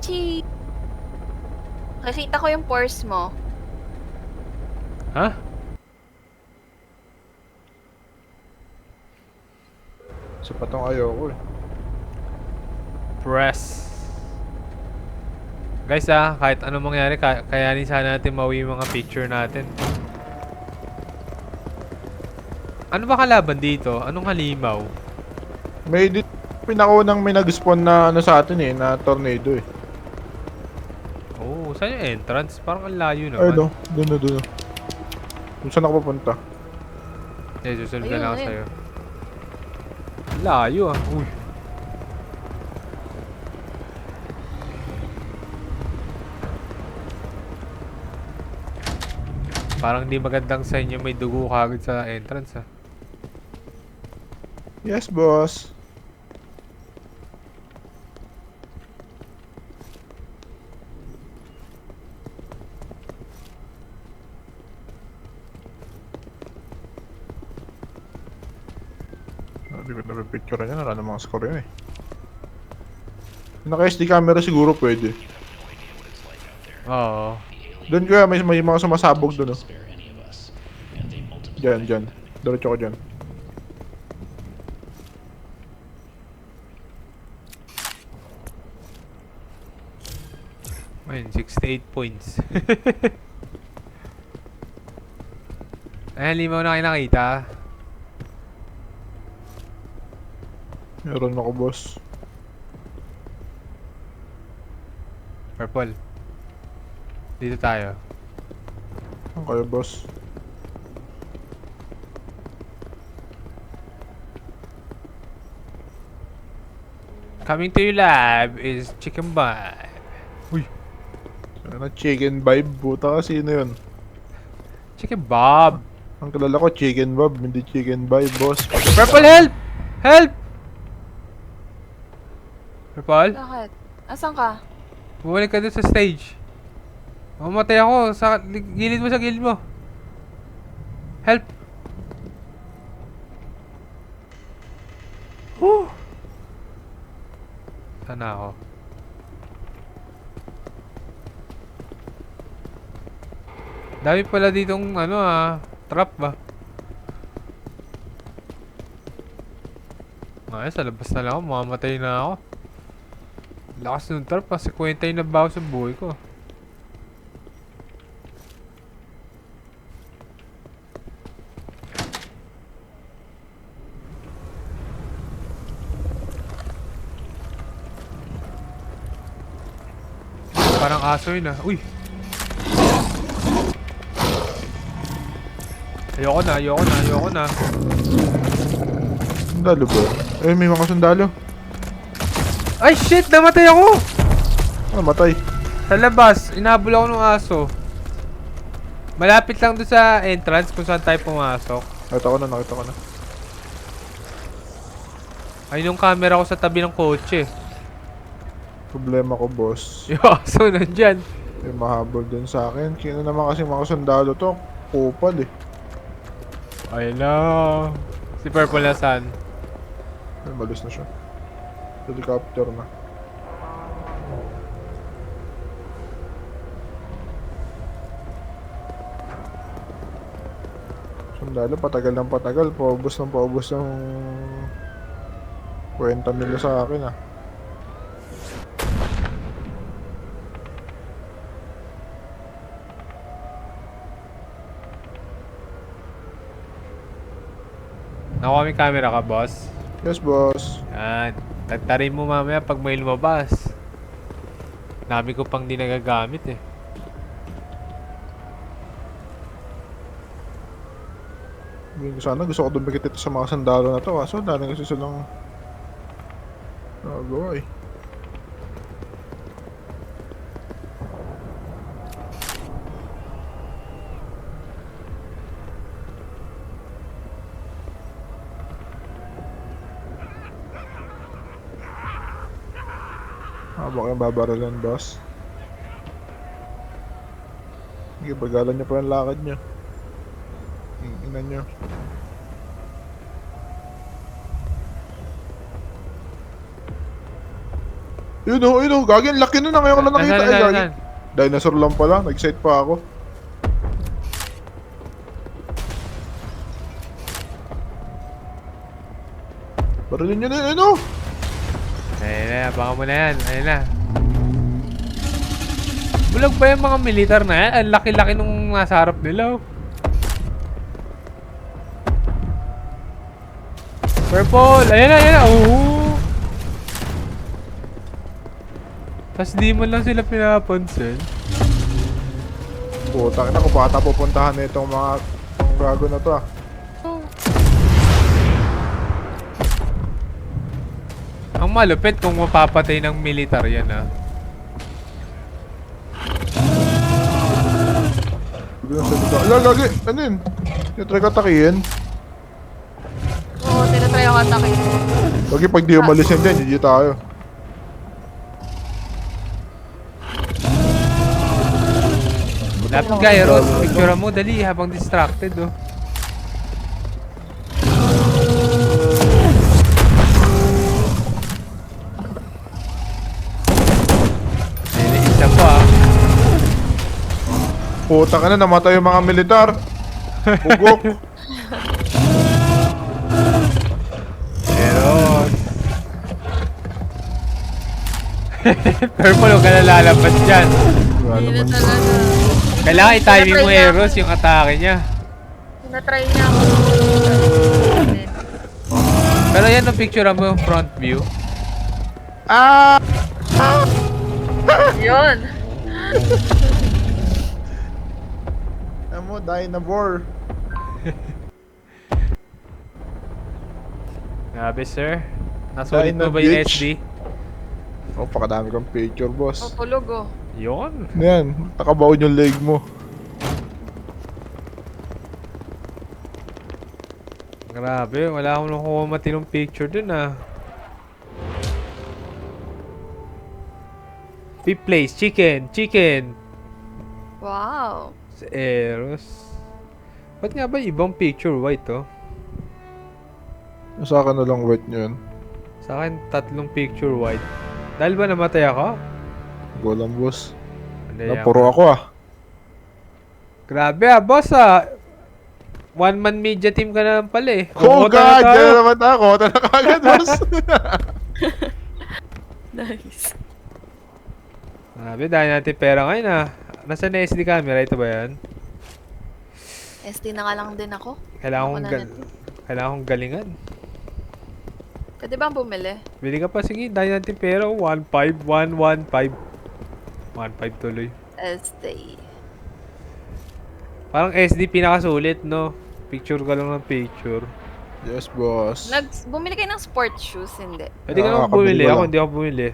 Chee! Nakikita ko yung pores mo. Ha? Sa patong ayoko eh. Press. Guys kahit anong mangyari, kayanin sana natin mawi yung mga picture natin. Ano ba kalaban dito? Anong halimaw? May pinakunang may nag-spawn na ano sa atin eh, na tornado eh. Oh, saan yung entrance? Parang ang layo Ay, naman. doon. Kung saan ako papunta? Eh, susunod Ayun, na lang ako ayun. sa'yo. Ang layo ah. Uy. Parang di magandang sa inyo may dugo kagad sa entrance ah. Yes, boss. Hindi ko na picture niya, wala namang score yun eh. Naka-SD camera siguro pwede. Oo. Doon kuya, may mga sumasabog doon, oh. Diyan. Diretso ko dyan. Ayun, 68 points. Ayan, limaw na kayo nakita. Meron ako, boss. Purple. Dito tayo. Saan kayo, boss? Coming to your lab is Chicken Vibe. Uy, Ano, chicken vibe? Buta ka, sino yun? Chicken Bob. Ang kilala ko, chicken vibe, hindi chicken vibe, boss. Purple, help! Help! Purple, Bakit? Asan ka? bumalik ka dun sa stage. Mamatay ako sa gilid mo, sa gilid mo. Help! Whew! Sana ako. Dami pala ditong trap ba? Ay, sa labas na lang ako, mamamatay na ako. Lakas ng trap, kasi kwenta yung nabaho sa buhay ko. Parang aso yun ah. Uy! Ayoko na. Sundalo ba? Eh, may mga sundalo. Ay shit! Namatay ako! Ah, matay. Sa labas, inabol ako ng aso. Malapit lang doon sa entrance kung saan tayo pumasok. Nakita ko na. Ayun yung camera ko sa tabi ng kotse. Problema ko, boss. Yung aso nandyan. May mahabol din sa akin. Sino naman kasi mga sundalo to? Kupal eh. Ayun na. Si Purple na saan? Ay, balis na siya. Helicopter na. Sundalo, patagal ng patagal. Paubos ng kwenta nila sa akin ah. Nakuha may camera ka, boss? Yes, boss. Yan. Tatarin mo mamaya pag may lumabas. Dami ko pang di nagagamit eh. Sana gusto ko dumikit ito sa mga sandalo na to. Kaso dali kasi silang nagawa eh. Baka babaralan, boss. Sige, bagalan niyo pa yung lakad niyo. Ina niyo. Yun o, gagi, ang laki nun na ngayon ko lang nakita. Ay, gagi. Nasaan? Dinosaur lang pala, nag-set pa ako. Barilin niyo na yun, ano? Ayun na, baka mo na yan. Ayun na. Bulag ba yung mga militar na yan? Ang laki-laki nung nasa harap nila. Oh. Purple! Ayan na! Tapos di mo lang sila pinapansin. Putang ina, kung bata pupuntahan na itong mga gago na to ah. Ang malupit kung mapapatay ng militar yan ah. Ala, gagi! Ano yun? Tinatry ko atakihin. Oo, tinatry ako atakin. Gagi, pag di umalis yan dyan, GG tayo. Lapit guy, Rod. Picture mo, dali habang distracted oh. Puta ka na, namatay yung mga militar. Bugok. Meron. Purple, huwag ka na lalabas dyan. Hindi na talaga. Kailangan i-timing mo, Eros, yung atake niya. Tinatry niya ako. Pero yan ang picture mo yung front view. Ah! Yun. Ano mo, Dynavore. Grabe, sir. Nasulit mo Dino ba yung bitch. SD? Oh, pakadami kang picture, boss. Papulog oh. Yun. Ano yan? Nakabaon yung leg mo. Grabe, wala akong nakuha matinong picture dun ah. Fifth place, chicken. Wow. Sa Eros. Ba't nga ba ibang picture white oh? Sa akin na lang wet nyo yun. Sa akin, 3 picture white. Dahil ba namatay ako? Golang, boss. Hindi Na, yan. puro ako ah. Grabe ah, boss ah. One man media team ka na lang pala eh. Oh Bumoto na god! tayo. Yan naman ako. Tala ka agad, boss. Nice. Grabe, dahil natin pera ngayon ah. Nasaan na SD camera? Ito ba yan? SD na nga lang din ako. Kailangan Ako kong, na nito. kailangan kong galingan. Pwede bang bumili? Bili ka pa, sige. Dahil natin pera. 1.5, 1.15. 1.5 tuloy. SD. Parang SD pinakasulit, no? Picture ka lang ng picture. Yes, boss. Bumili kayo ng sports shoes, hindi. Pwede ka naman Nakakabili bumili. ko Ako lang. hindi ako bumili.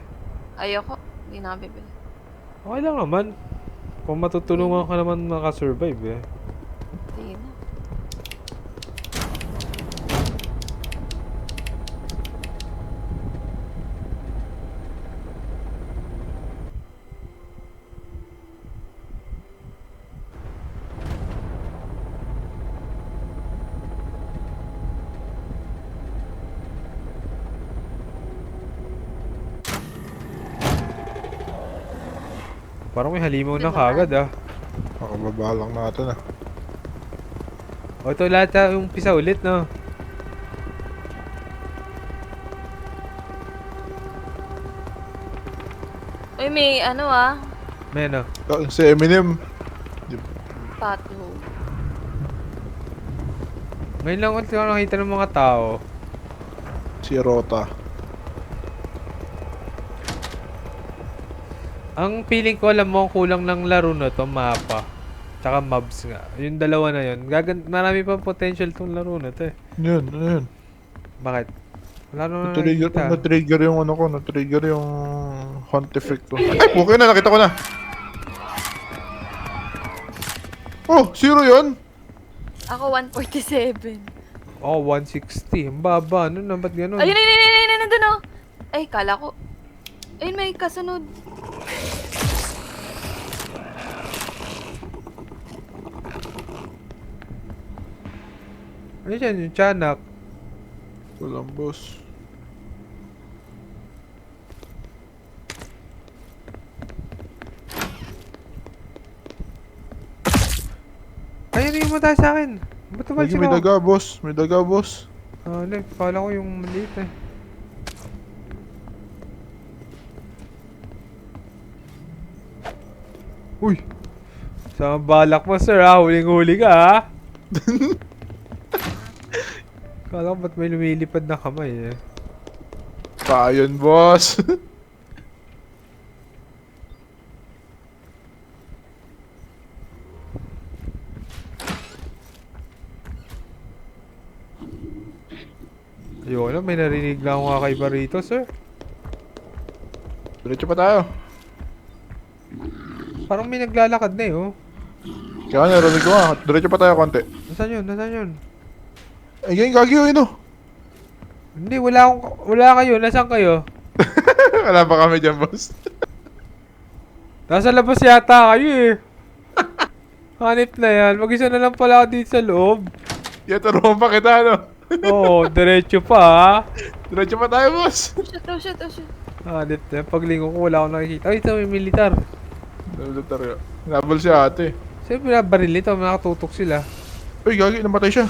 Ayoko. Hindi na ako bibili. Okay lang naman. Kung matutulungan ka naman makasurvive eh. Hindi na. Parang may halimaw na Diba? kagad ah. Makababa lang natin ah. O ito lahat ah, yung pisa ulit no. Uy, may ano ah. May ano. Si Eminem. Pato. Ngayon lang ulit ako nakita ng mga tao. Si Rota. Ang feeling ko, alam mo, ang kulang ng laro na to, mapa. Tsaka mobs nga. Yung dalawa na yun. Marami pa potential tong laro na to eh. Yun, ano yun? Bakit? Wala naman Na-trigger, nakikita. na-trigger yung ano ko, na-trigger yung hunt effect ko. Ay, okay na, nakita ko na. Oh, zero yun? Ako 147. Oh, 160. Ang baba. Ano na? Ba't ganun? Ayun, nandun oh. Ay, kala ko. Ayun, may kasunod. Ano yan? Yung tiyanak. Walang boss. Ay, ano yung matay sa akin? Ba't Lagi tumalsik may ako? daga, boss. May daga, boss. Ah, ano? Kala ko yung maliit eh. Uy! Sa balak mo, sir, ha? Huling-huli ka, ha? Kala ko ba't may lumilipad na kamay, eh? Pa yun, boss. Ayun na, may narinig lang ako kakaiba rito, sir. Diretso pa tayo. Parang may naglalakad na, eh, oh. Kaya narinig ko nga. Diretso pa tayo konti. Nasaan yun? Nasaan yun? Ay, ganyan gagyo yun, oh. Hindi, wala kayo. Nasaan kayo? Wala pa kami dyan, boss. Nasa labas yata kayo, eh. Hanip na yan. Mag-isa na lang pala ako dito sa loob. Yaturuan pa kita, ano. Oo, diretso pa, ha? Diretso pa tayo, boss. Oh shit. Hanip na. Paglingo ko, wala akong nakikita. Ay, ito may militar. Militaryo. Hinabol si ate. Sino binabaril nito? Nakatutok sila. Uy, gagi, namatay siya.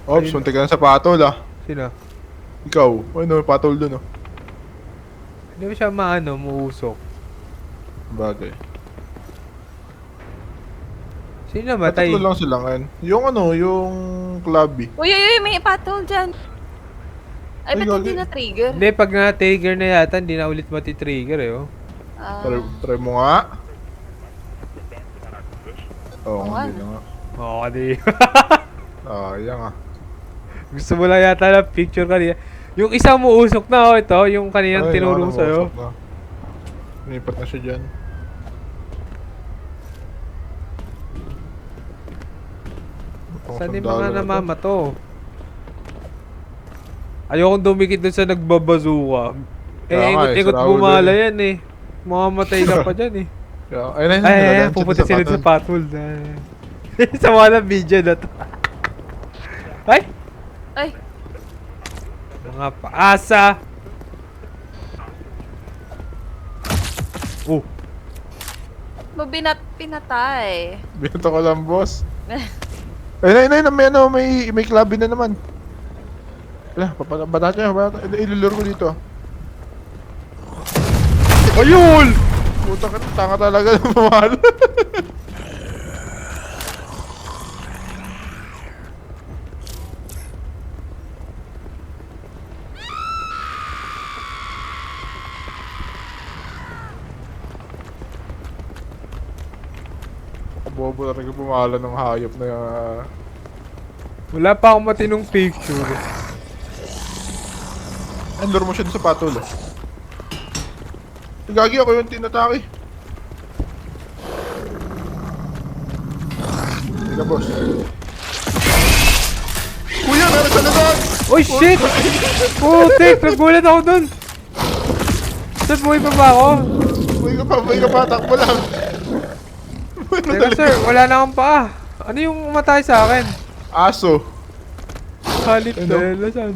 Ops, Ayun. muntik ka na sa patol ah. Sino? Ikaw. Ano, may patol dun oh. Hindi ba siya muusok? Bagay. Sino namatay? Tatlo lang sila ngayon. Yung ano, yung clubby. Uy, uy, uy, may patol dyan. Ay, Ay, ba't hindi gagi. na-trigger? Hindi, pag na-trigger na yata, hindi na ulit mati-trigger eh, oh. Ah, Try mo nga. Oo, Oo nga, nga, hindi na nga. Oo, di. Sayang ah. Gusto mo lang yata ng picture kanina. Yung isang muusok na, oh, ito. Yung kaninang Ay, tinuro ano, sa'yo. mausap na. Nipat na siya dyan. Saan yung mga namamato? Ayokong dumikit dun sa nagbabazuka. Kaya nga eh, Ikot-ikot sa Raul bumala dun eh. yan eh. Mamamatay ka pa dyan eh. Ay, na, Ay, pupunta sila sa patrol. Sa walang video na to. Ay! ay, Mga paasa! Oh! pinatay. Binato ko lang, boss. Ay, may clubby na naman. Wala, babat niya, ilulur ko dito. Ayun! Puta ka, tanga talaga ng mamahal. Bobo talaga pumala ng hayop na Wala pa akong matinong picture. Endor mo siya sa patol. Gagi ako yung tinatake. Hindi ka, boss. Kuya, meron sa lahat! Oh shit! Putik! Nagulat ako dun! Sir, buhay pa ba ako? Buhay ka pa, takbo lang. Teka sir, wala na akong paa. Ano yung umatay sa akin? Aso. Halit Ano? dahil, saan?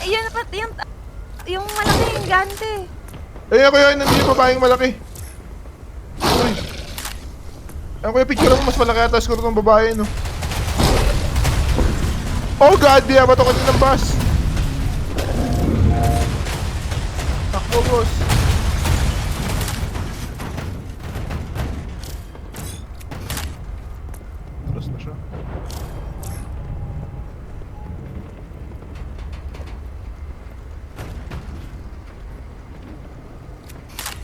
Ayun, yung malaking gante. Ayun, kuya, nandito yung babaeng malaki. Uy. Ayun, kuya, picture mo, mas malaki ata siguro ng babae, no? Oh god, di bato ka din ng bus. Takbo, boss. Atras na siya.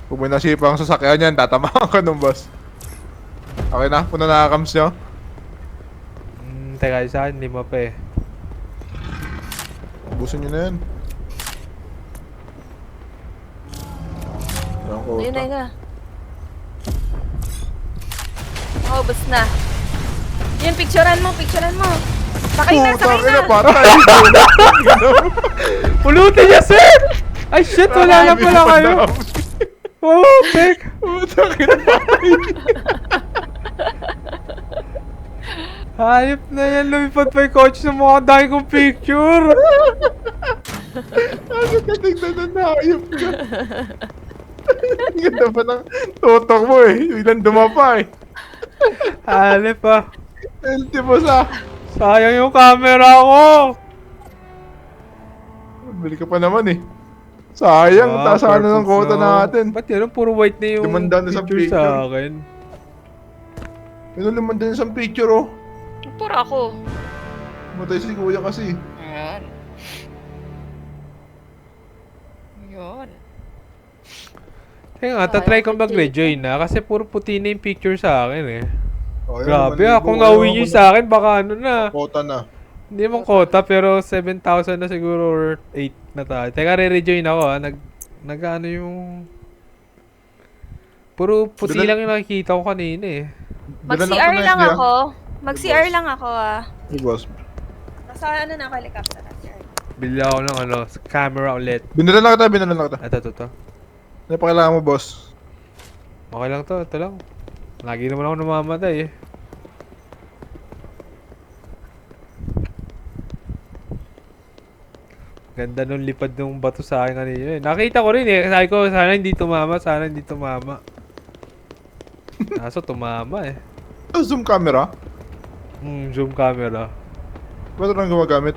Kung may nasipa ang sasakyan yan, tatamaan ka ng bus. Okay na, punta na kams nyo. Teka, isa akin, 5 pa eh. Ubusin nyo na yan. Walang quota. Ayun na nga. Ubus na. Yun, picturean mo. Sakay na. Tangina, patay. Pulutin niya, sir! Ay shit, wala na pala kayo. Oh, tek! Tangina, patay. Hayop na yan, lumipad pa yung coach sa mukha dahil kong picture. Ano ka tignan na hayop ka? Ang ganda pa ng tutok mo eh. Ilan dumapa eh. Halip ah. Healthy mo sa. Sayang yung camera ko. Bili ka pa naman eh. Sayang, taas na ng quota natin. Ba't yun? Puro white na yung Limandaan na sa picture sa picture. akin. Yun naman din isang picture oh. Pura ako. Matay si kuya kasi. Ayan. Yun. Kaya nga, tatry ko mag-rejoin na kasi puro puti na yung picture sa akin eh. Oh, yun, Grabe naman, ah, kung nauwi nyo sa akin baka ano na. Quota na. Hindi naman quota pero 7,000 na siguro or 8 na tayo. Teka, re-rejoin ako ah. Nag-ano yung... Puro puti lang yung nakikita ko kanina eh. Mag-CR lang ako. Mag-CR lang ako ah. Hey, boss. Nasa ano na ako, helicopter na CR. Bili ako ng ano, camera ulit. Binalan lang kita. Ito. Ano pa kailangan mo, boss? Okay lang to, ito lang. Lagi naman ako namamatay eh. Ganda nung lipad ng bato sa akin kanina eh. Nakita ko rin eh. Sabi ko, sana hindi tumama, sana hindi tumama. Kaso tumama eh. Zoom camera? Zoom camera. Ba't nang gumagamit?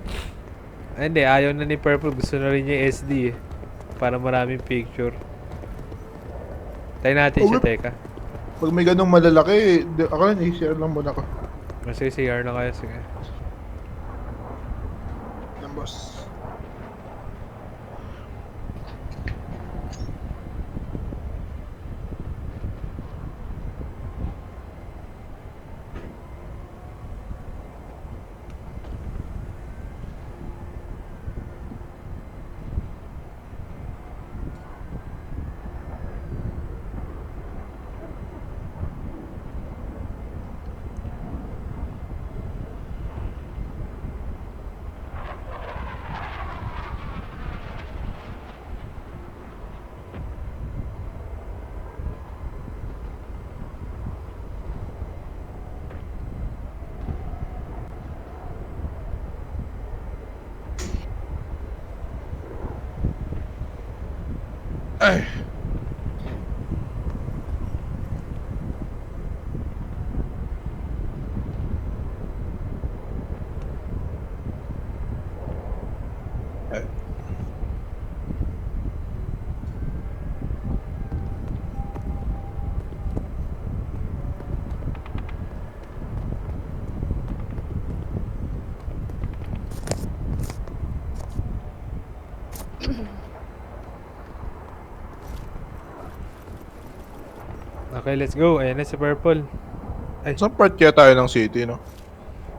Ay, hindi, ayaw na ni Purple. Gusto na rin niya yung SD eh. Para maraming picture. Tayo natin siya, teka. Pag may ganong malalaki, ako lang, i-share lang muna ko. Sige, CR na kayo, sige. Yan, boss. Ay. Ay. Okay, let's go. Ayan na si Purple. Saan part kaya tayo ng city, no?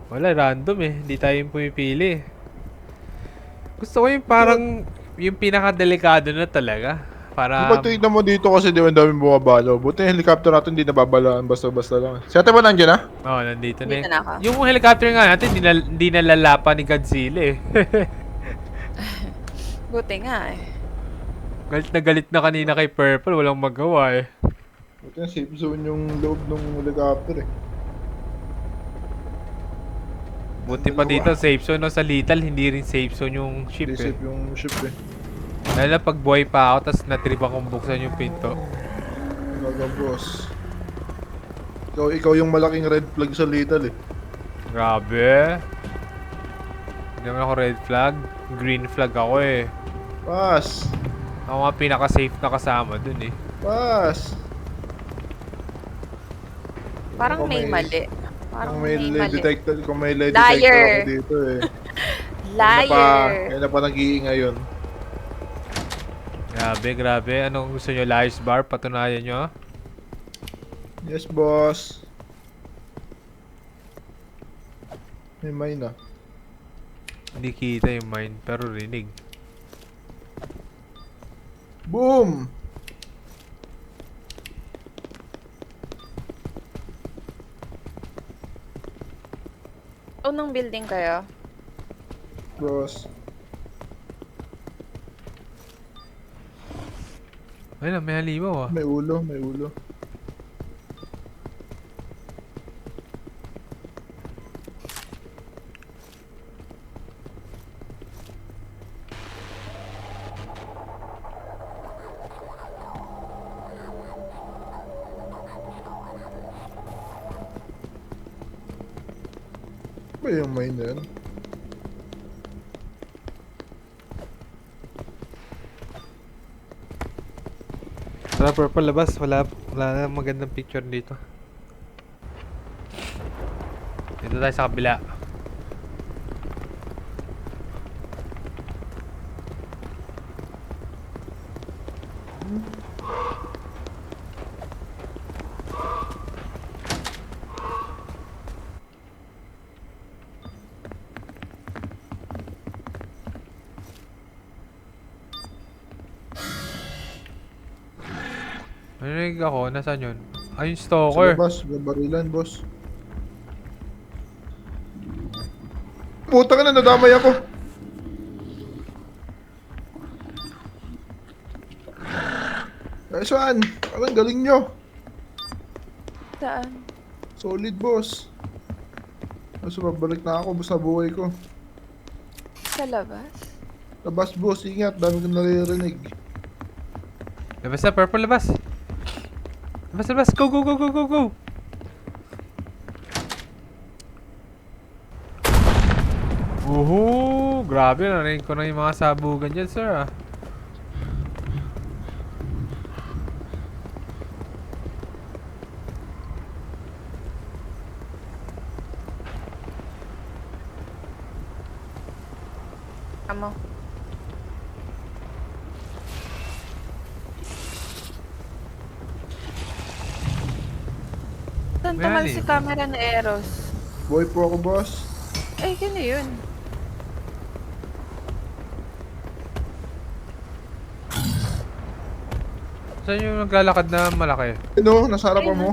Wala, random eh. Hindi tayo yung pumipili. Gusto ko yung parang yung pinaka-delikado na talaga. Para... Pag tignan mo dito kasi di ba ang daming bumabalo. Buti yung helicopter natin hindi nababalaan basta-basta lang. Si ate ba nandiyan na? Oo, nandito na Dito eh. na ako. Yung helicopter nga natin, di nalalapa ni Godzilla eh. Buti nga eh. Galit na kanina kay Purple. Walang magawa eh. Buti yung safe zone yung loob ng helicopter eh. Buti pa dito, safe zone no, sa Lethal, hindi rin safe zone yung ship Hindi eh. safe yung ship eh. Dahil na pag buhay pa ako, tas natrip akong buksan yung pinto. Gaga boss. Ikaw yung malaking red flag sa lethal eh. Grabe. Hindi naman ako red flag. Green flag ako eh. Pass! Ako nga pinaka-safe na kasama dun eh. Pass! Parang Kung may may- mali. Parang Kung may may lie mali. detector, kung may lie Liar! detector ako dito eh. Liar! Kaya na pa nag-iingay yun. Grabe. Anong gusto nyo? Lies bar? Patunayan nyo? Yes boss. May mine ah. Hindi kita yung mine, pero rinig. Boom! Unang building kayo. Boss. Ayun, may halimaw ah. May ulo, may ulo. Ba yung mine na yan? Tara, Purple, labas. Wala na magandang picture dito. Dito tayo sa kabila. Narinig ako, nasaan yun? Ay, yung Sa stalker. labas, barilan boss. Puta ka na, nadamay ako. Nice one! Parang galing nyo. Saan? Solid boss. Basta babalik na ako, basta buhay ko. Sa labas? Labas boss, ingat. Dami kong naririnig. Labas na, purple, labas. Labas, labas. Go, go, go, go, go, go. Uhu, grabe. Narinig ko na yung mga sabugan dyan, sir. Ah. Amo. Saan May tamal ali. si camera ni Eros? Boy po ako boss. Ay, gano'n yun. Saan yung naglalakad na malaki? Ano, nasa harapan Ayun, mo.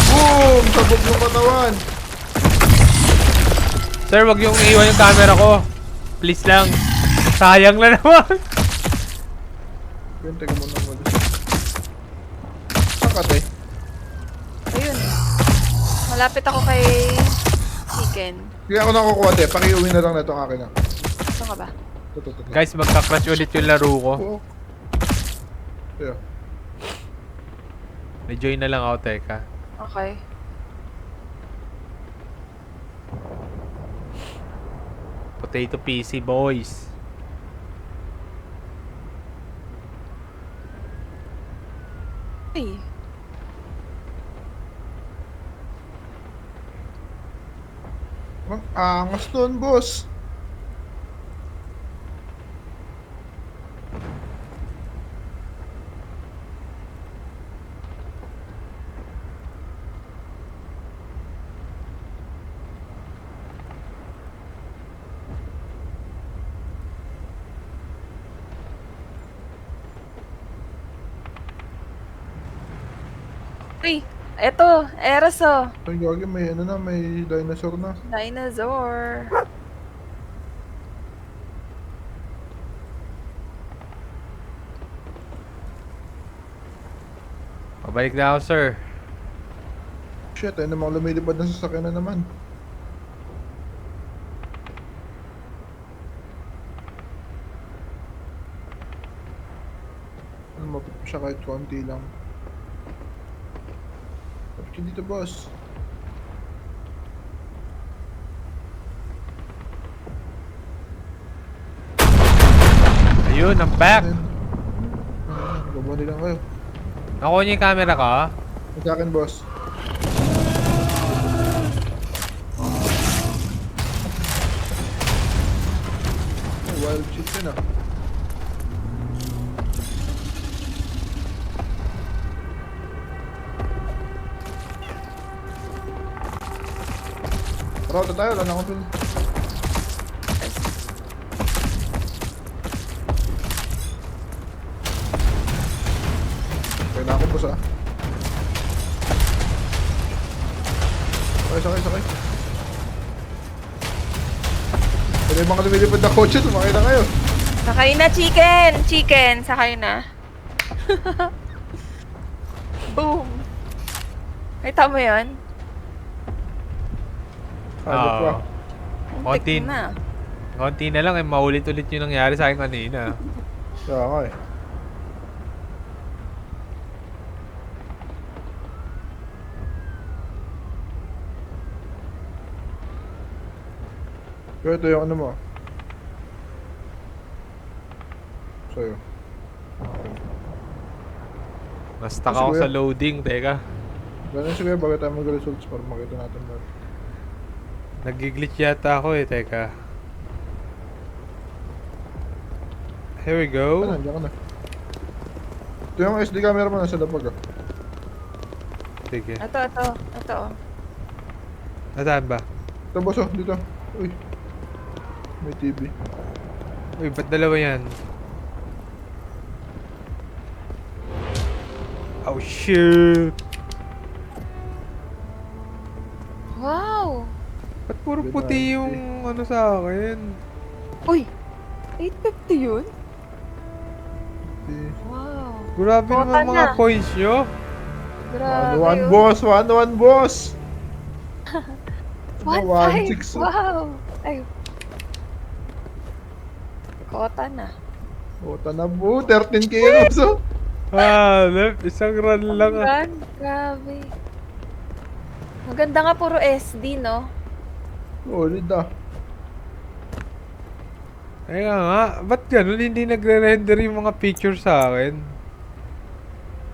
Boom! Sabog ng katawan. Sir, wag yung iwan yung camera ko. Please lang. Sayang lang naman. Pwede ka muna malis. Sakat eh. Ayun. Malapit ako kay Chicken. Hindi ako nakukuha te. Pakiuwi na lang na itong akin ah. Saan ka ba? Ito. Guys, magka-crash ulit yung laro ko. Oo. Yeah. May join na lang ako, teka. Okay. Potato PC boys. Ay. Ang angas doon, boss. Uy, eto, Eros oh. Ay, gagi, may ano na, may dinosaur na. Dinosaur. Pabalik na ako, sir. Shit, ayun namang lumilipad ng sasakyan na naman. Lumapit pa siya kahit konti lang. Lapit ka dito, boss. Ayun, I'm back. Gabani lang kayo. Nakuha niyo yung camera ko, ah. Sa akin, boss. Oh, wild shit yun ah. Rota tayo, wala na akong pin. Kaya na ako, boss ah. Sakay. Pwede yung mga lumilipad na kotse, sumakay na kayo. Sakay na, Chicken! Chicken, sakay na. Boom! Kita mo yun? Ano pa? Konti. Muntik na. Konti na lang, eh, maulit-ulit yung nangyari sa akin kanina. Kaya nga eh. Pero ito yung ano mo. Sa'yo. Na-stuck ako sa loading, teka. Ganun sige bago tayo mag-results para makita natin ba. Nag-glitch yata ako eh, teka. Here we go. Nandiyan ka na. Ito yung SD camera mo nasa lapag ah. Sige. Ito. Oh. Nasaan ba? Ito boss oh, dito. Uy. May TV. Uy, ba't dalawa yan? Oh, shoot! Wow! Ba't puro Good puti night, yung ano sa akin? Uy! 850 yun? TV. Wow! Grabe Bota naman mga na. points nyo. Grabe One oh. boss, one boss! 1.5! 1.6. Wow! Ay. Kota na. Puta na po, 13 kilos oh. Left. Isang run lang ah. Run, grabe. Maganda nga puro SD, no? Solid ah. Kaya nga, ba't ganun hindi nagre-render yung mga picture sa akin?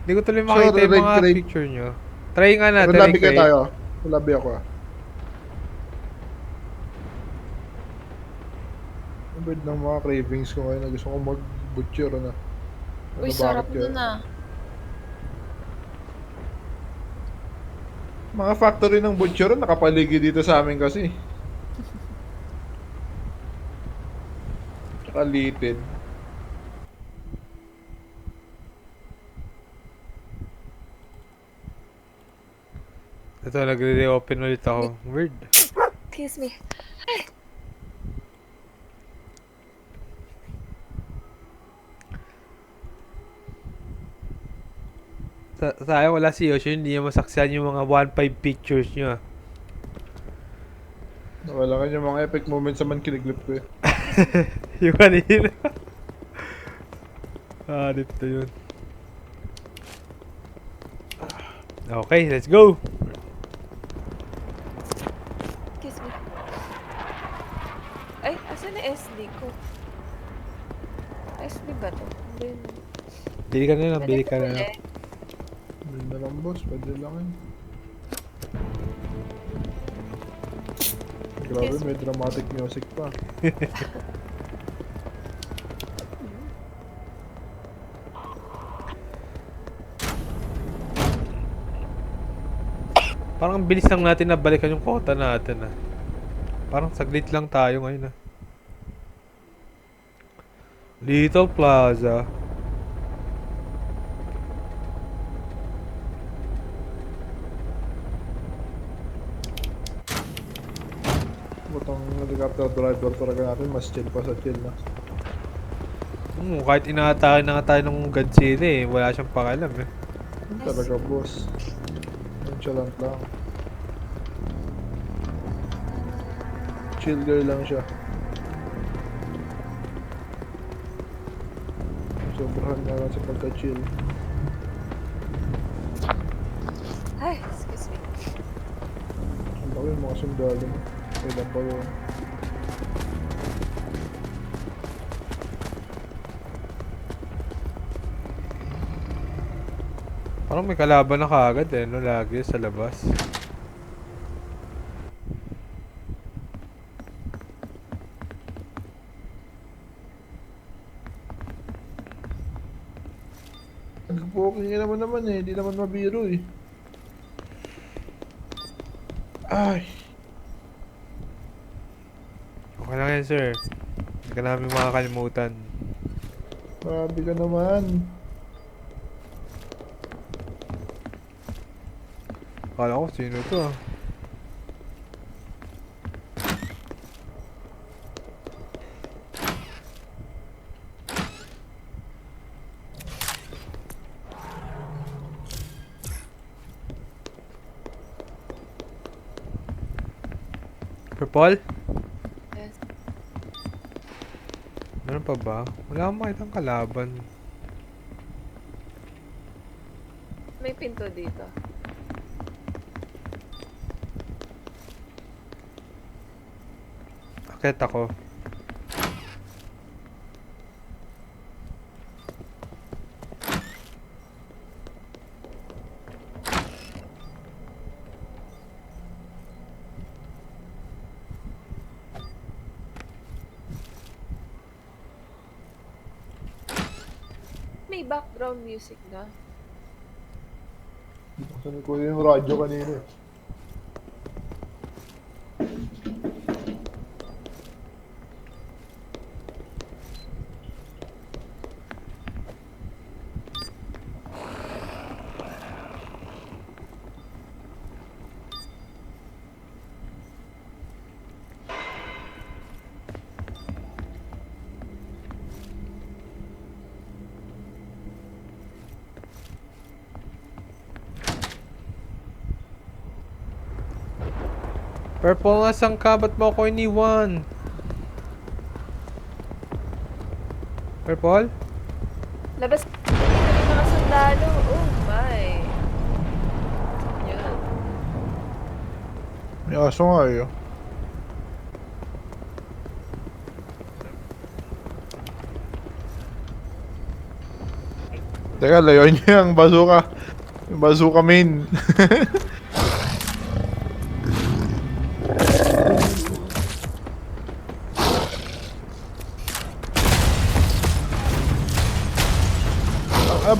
Hindi ko tuloy makita yung mga re-create. picture nyo. Try nga natin, Labi ka i-create. tayo. Labi ako ah. Ang weird ng mga cravings ko ngayon na gusto ko mag-butcher na. Uy, sarap nun ah. Mga factory ng butcher nakapaligid dito sa amin kasi. Nakalitid. Ito, nagre-reopen ulit ako. Weird. Excuse me. Sayang wala si Yoshi, hindi niya masaksihan yung mga 1.5 pictures nyo. Nawala ka yung mga epic moments naman kiniglip ko eh. Yung kanina. Dito yun. Okay, let's go! Excuse me. Ay, asan na SD ko? SD ba to? Hindi. Bili ka na lang, bili ka na lang. Hindi na lang boss, pwede lang yun. Grabe, Yes. may dramatic music pa. Parang ang bilis lang natin na balikan yung quota natin ah. Parang saglit lang tayo ngayon ah. Little Plaza. Butang helicopter driver talaga natin, mas chill pa sa chill na. Kahit inaatake na nga tayo ng Godzilla eh, wala siyang pakialam eh. Yun talaga boss. Nonchalant lang. Chill girl lang siya. Sobrahan nga lang sa pagka-chill. Ay, excuse me. Ang laki yung mga sundalo mo. Kailan pa yun? Parang may kalaban na kaagad eh, no, lagi sa labas. Nag-walking ka naman eh, di naman mabiro eh. Ay, Okay lang yan sir. Hindi ka namin makakalimutan. grabe ka naman. Akala ko sino to ah. Purple? Yes. Meron pa ba? Wala akong makitang kalaban. May pinto dito. Akit ako. May background music na. Saan ko yung radyo kanina eh. Purple nga sang ka, ba't mo ako iniwan? Purple? Labas yung mga sundalo. Oh my. Yun. May aso nga eh. Teka, layuan niyo yung bazooka. Yung bazooka main.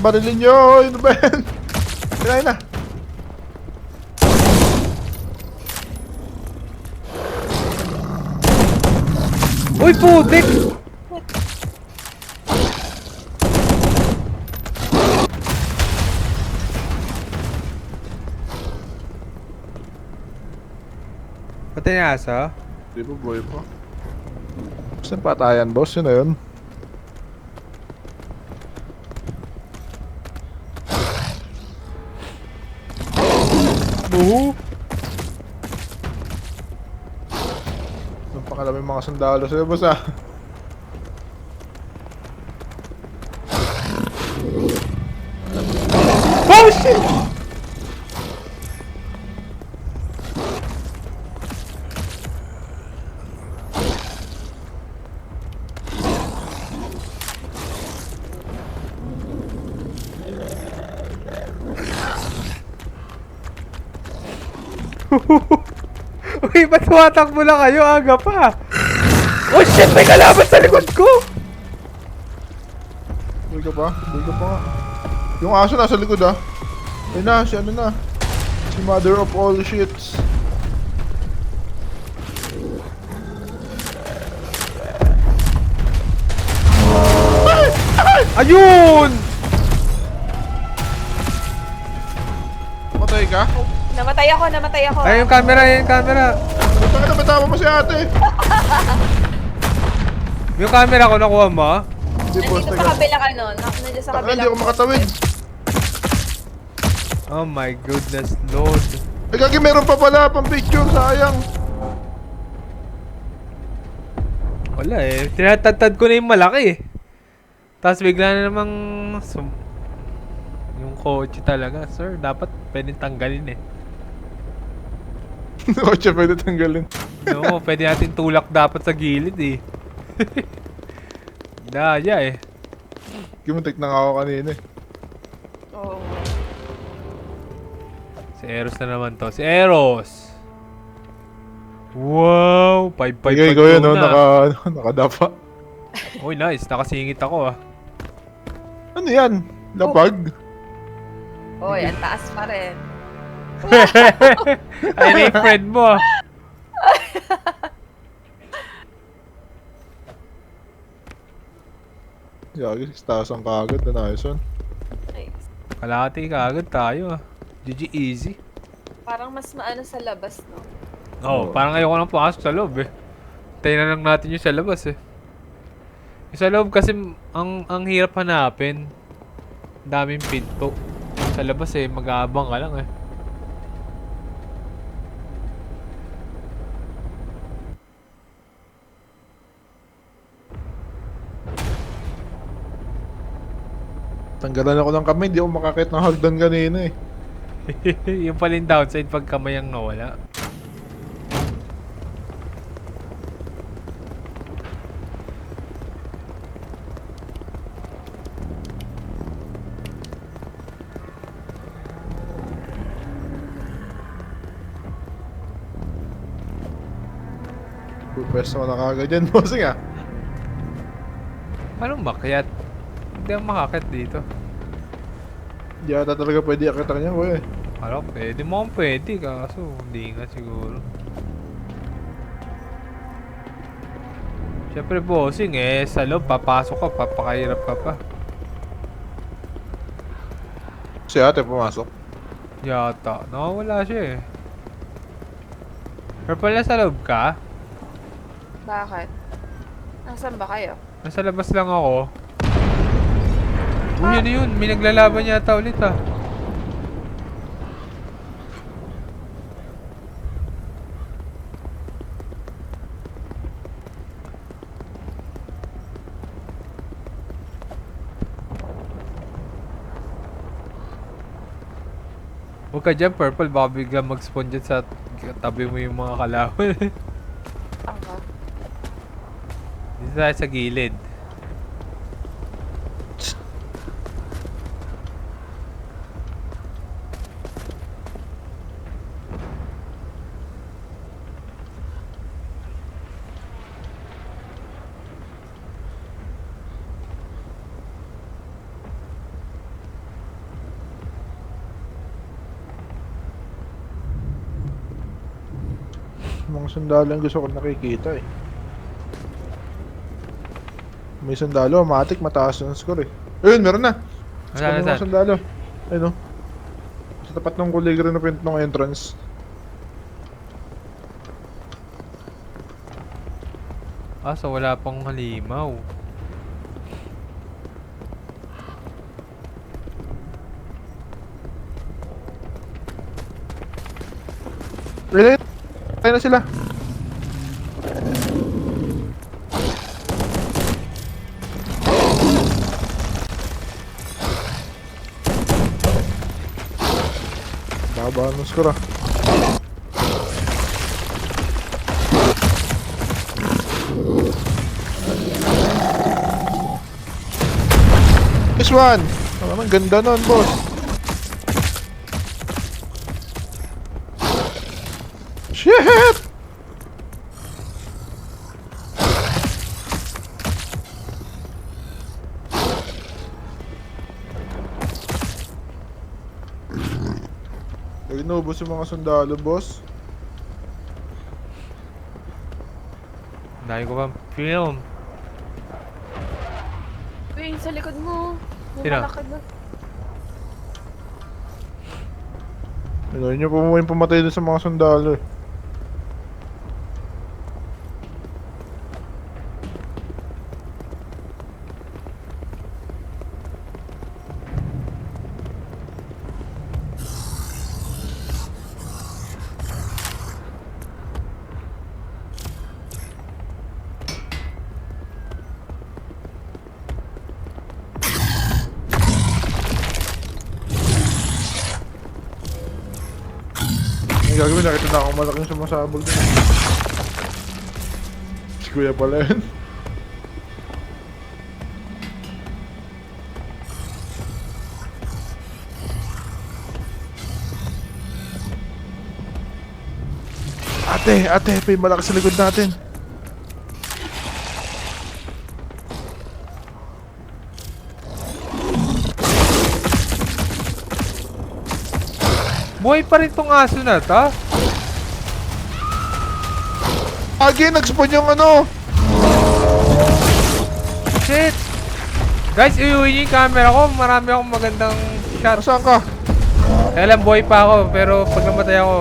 Barilin nyo! Ano ba yan? Kinain na. Uy, putik! Patay na asa? Di ba boy pa? Saan patayan boss? Yun na yun. Buhu! Napakalami mga sundalo sa'yo boss ah. Oh shit! Uy, ba't tumatakbo na kayo? Aga pa! Oh shit! May kalaban sa likod ko! Buhay ka pa? Buhay ka pa nga. Yung aso nasa likod ah. Ayun na, si ano na. Si mother of all shits. Ayun! Matay ka? Namatay ako, namatay ako. Ay, yung camera, yung camera. Buta ka na, matama mo si ate. Yung camera ko nakuha mo? Hindi boss, Nandito sa teka. kabilang ano, nandiyan sa Taka, kabilang. hindi ako makatawid. Oh my goodness lord. Ay gagi, meron pa pala pang picture, sayang. Wala eh. Tinatad ko na yung malaki eh. Tapos bigla na namang yung kotse talaga. Sir, dapat pwedeng tanggalin eh. Kotse pwede tanggalin. No, pwede natin tulak dapat sa gilid eh. Daya eh. Gimuntik na nga ako kanina eh. Oo. Si Eros na naman to. Si Eros! Wow! 5-5 Sige, ikaw yun, no? Nakadapa. Uy, nice. Nakasingit ako ah. Ano yan? Lapag? Oy, ang taas pa rin. Ay, na yung friend mo ah. Gagi, taas ang kagad na Nyson. Nice. Kalahati ka agad tayo ah. GG easy. Parang mas maano sa labas, no? Oh, parang ayoko nang pumasok sa loob eh. Tayo na lang natin yung sa labas eh. Yung sa loob kasi ang hirap hanapin. Daming pinto. Sa labas eh, mag-aabang ka lang eh. Tanggalan ako ng kamay, di ako makakit ng hagdan kanina eh. Yung pala yung downside pag kamay ang nawala. Pwesto ko na kagad yan, bossing ah. Paano makyat? Hindi ako makakyat dito. Di ata talaga pwede akita niya, boy. Ano, pwede mo kung pwede, kaso hindi nga siguro. Siyempre bossing eh, sa loob papasok ka, papakahirap ka pa. Si ate pumasok. Yata, nakawala siya eh. Purple na sa loob ka? Bakit? Nasaan ba kayo? Nasa labas lang ako. Uy, ano yun? May naglalaban yata ulit ah. Huwag ka dyan, Purple. Baka biglang mag-spawn dyan sa tabi mo yung mga kalaban. Tanga. Dito tayo sa gilid. Mga sundalo ang gusto ko nakikita eh. May sundalo, matik, mataas yung score eh. Ayun, meron na. Saan, May mga saan? sundalo. Ayun o. Sa tapat ng kulay green na print ng entrance. Ah, so wala pang halimaw. Really? Tayo na sila. Baba ng score ah. This one! Ang ganda nun, boss. Shit! Inubos yung mga sundalo, boss. Dahil ko pang film. Uy, sa likod mo. May Sino? malaki doon. Ano nyo po mo yung pumatay dun sa mga sundalo eh. Ang gagawin, nakita na akong malaking sumasabog din. Si Kuya pala yun. Ate, may malaki sa likod natin. Buhay pa rin tong aso na to. Agi, nag-spawn yung ano. Shit! Guys, iuwi niyo yung camera ko. Marami akong magandang shot. Saan ka? Kaya lang, buhay pa ako. Pero pag namatay ako,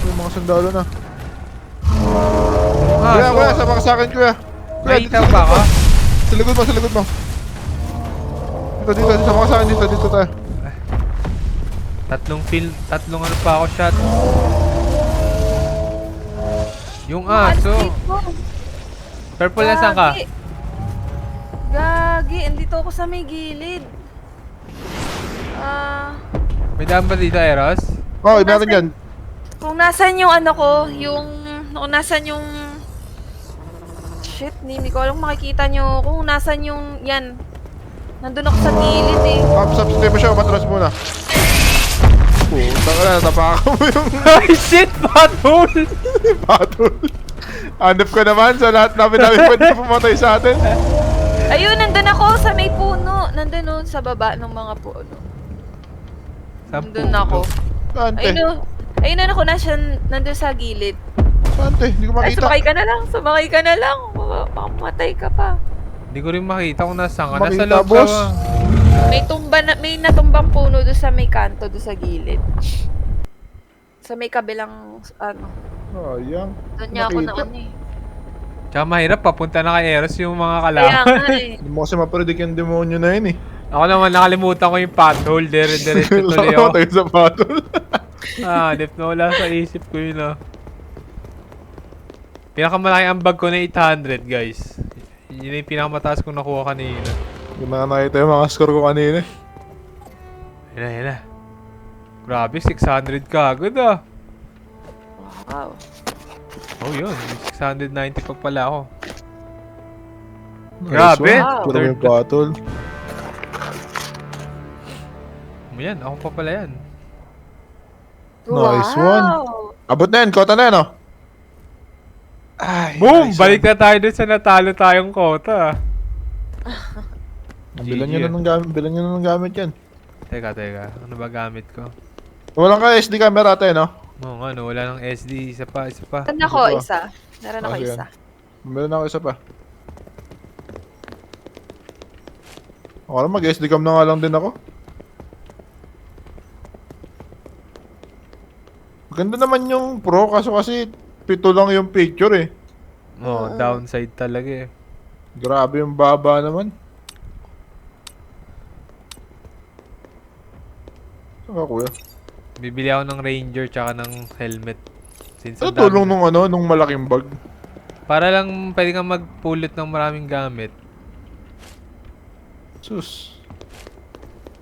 May mga sundalo na. ah, Kuya, sama ka sa akin, kuya. Kuya, may dito itaw sa ba likod ako? mo. Sa likod mo. Dito, sama ka sa akin dito tayo. Tatlong ano pa ako shot. Yung aso. Alis mo. Purple na saan ka? Gagi. Gagi, andito ako sa may gilid. May daan ba dito, Eros? Oh, meron yan. Kung nasan yung ano ko, kung nasan yung... Shit, hindi ko alam makikita nyo. Kung nasan yung... Yan. Nandun ako sa gilid eh. Substitute mo siya, matras muna. Puta ka na, natapakan mo yung Ay, shit! Butthole! battle. Hanap ko naman sa lahat namin pwede pumatay sa atin. Ayun, nandun ako sa may puno. Nandun nun sa baba ng mga puno. Nandun ako. Sante, Ayun na ako, nandun sa gilid. sante, hindi ko Ay, makita. sumakay ka na lang. Baka mamatay ka pa. Hindi ko rin makita kung nasaan ka. Nasa Makita, loob boss. ka. May natumbang puno doon sa may kanto, doon sa gilid. Sa may kabilang, ano, Sayang. doon niya ako na Nakita. ano eh. Tsaka mahirap, papunta na kay Eros yung mga Kaya kalaban. nga eh. Hindi mo kasi mapredict yung demonyo na yun eh. Ako naman, nakalimutan ko yung pothole. Dire-diretso tuloy ako. Tayo sa battle. Dip na wala sa isip ko yun Pinakamalaki ang bag ko na 800, guys. Yun yung pinakamataas kong nakuha kanina. Yung mga nakita yung mga score ko kanina. Yan na. Grabe, 600 ka agad ah. Wow. Oh yun, 690 pa pala ako. Nice Grabe! one. Wow. Puro may battle. Yan, ako pa pala yan. Nice Wow. one. Abot na yan, kota na yan, oh. Ay, Boom! nice Balik one. na tayo dun sa natalo tayong kota. Bilan GG nyo na ng gamit, bilan nyo na ng gamit yan. Teka. Ano ba gamit ko? Walang ka SD camera ate, no? Oo nga, no, wala ng SD. Isa pa. Meron ako Ito pa. isa. Meron ako Ah, sige. isa. Meron ako isa pa. Ako lang, mag-SD cam na nga lang din ako. Maganda naman yung Pro, kaso kasi 7 lang yung picture eh. Oo, downside talaga eh. Grabe yung baba naman. Saan ka kuya? Bibili ako ng Ranger tsaka ng helmet. Since Ano ang dami- tulong nung malaking bag? Para lang pwede kang magpulot ng maraming gamit. Sus.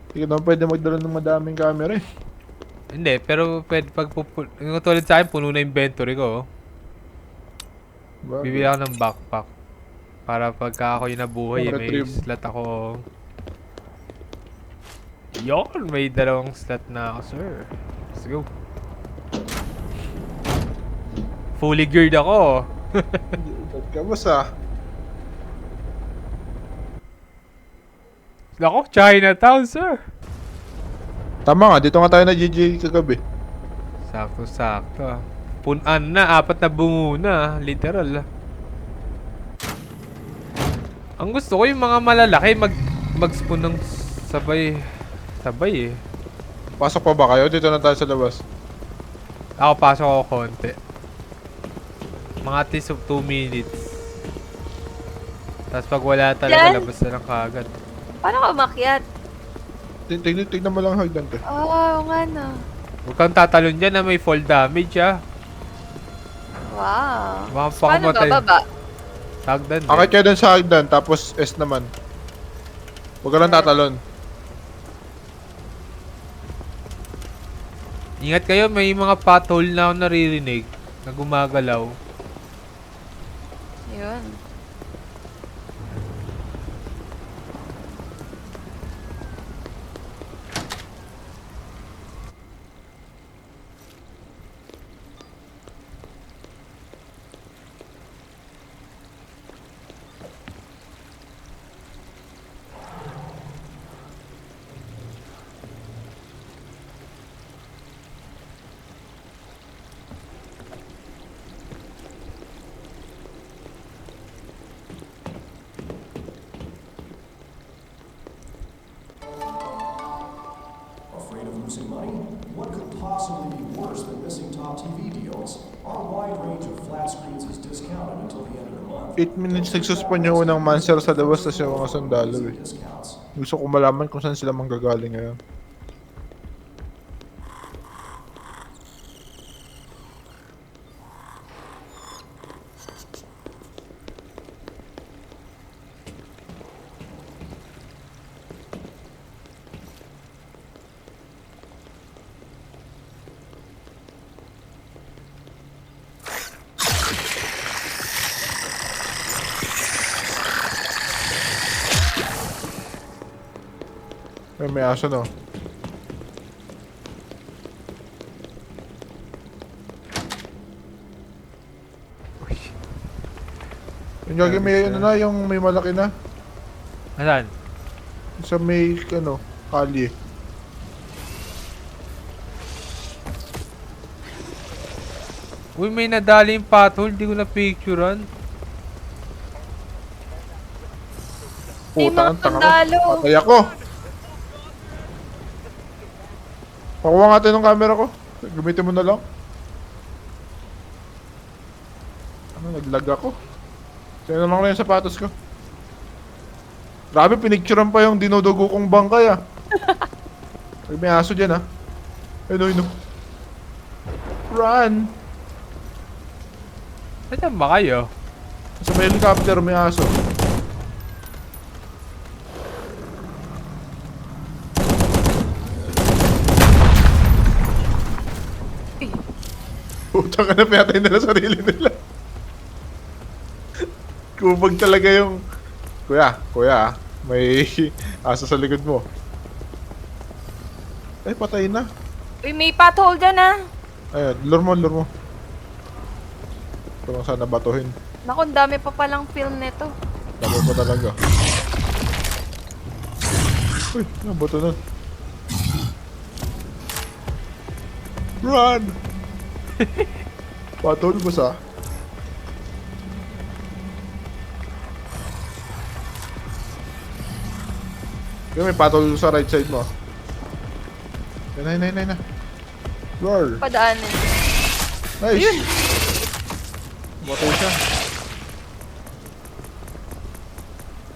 Hindi ka naman pwede magdala ng madaming camera eh. Hindi, pero pwede yung tulad sa akin, puno na inventory ko. Oh. Bagay. Bibili ako ng backpack. Para pagka ako yung nabuhay, may Retrieve. slot ako. Yon, may 2 slot na ako, sir. Let's go. Fully geared ako. Ba't ka boss ah? Ako, Chinatown, sir. Tama nga, dito nga tayo na GG kagabi. Sakto-sakto. Punan na, 4 na bungo na. Literal. Ang gusto ko yung mga malalaki mag-spawn ng sabay eh. Pasok pa ba kayo? Dito na tayo sa labas. Ako pasok ako konti. Mga at least 2 minutes. Tapos pag wala talaga, Yan. labas na lang kaagad. Paano ka umakyat? Tignan mo lang ang hagdan te. Oo nga na. Huwag kang tatalon dyan na may fall damage ah. Wow. Baka Paano pakamatay. bababa? Tagdan din. Akit kayo dun sa hagdan, tapos S naman. Huwag ka lang tatalon. Ingat kayo, may mga pothole na ako naririnig na gumagalaw. Yun. Afraid of losing money? What could possibly be worse than missing top TV deals? Our wide range of flat screens is discounted until the end of the month. 8 minutes nagsuspend yung unang manser sa labas tas yung mga sundalo eh. Discounts. Gusto ko malaman kung saan sila manggagaling ngayon. May aso no. Yung gagawin may ano na, yung may malaki na. Asan? Sa may ano, kalye. Uy, may nadali yung pothole. Di ko na picturean. May Puta mga ang tanga ko. sundalo. Patay ako. Pakuha nga tayo ng camera ko. Gamitin mo na lang. Ano, naglag ako. Sino naman lang yung sapatos ko. Grabe, pinicturean pa yung dinudugo kong bangkay ah. May aso dyan ah. Ayun. Run! Saan ba kayo? Sa may helicopter may aso. Putang ka na, pinatay nila sarili nila. Kubag talaga yung... Kuya, may asa sa likod mo. Ay, patay na. Uy, may pothole dyan ah. Ayun, lure mo. Ito lang sana batuhin. Naku, ang dami pa palang film nito. Dami pa talaga. Uy, ano bato nun? Run! Patol mo sa... Kaya may patol sa right side mo. Yan na. Roar! Padaanin. Nice! Ayun. Batol siya.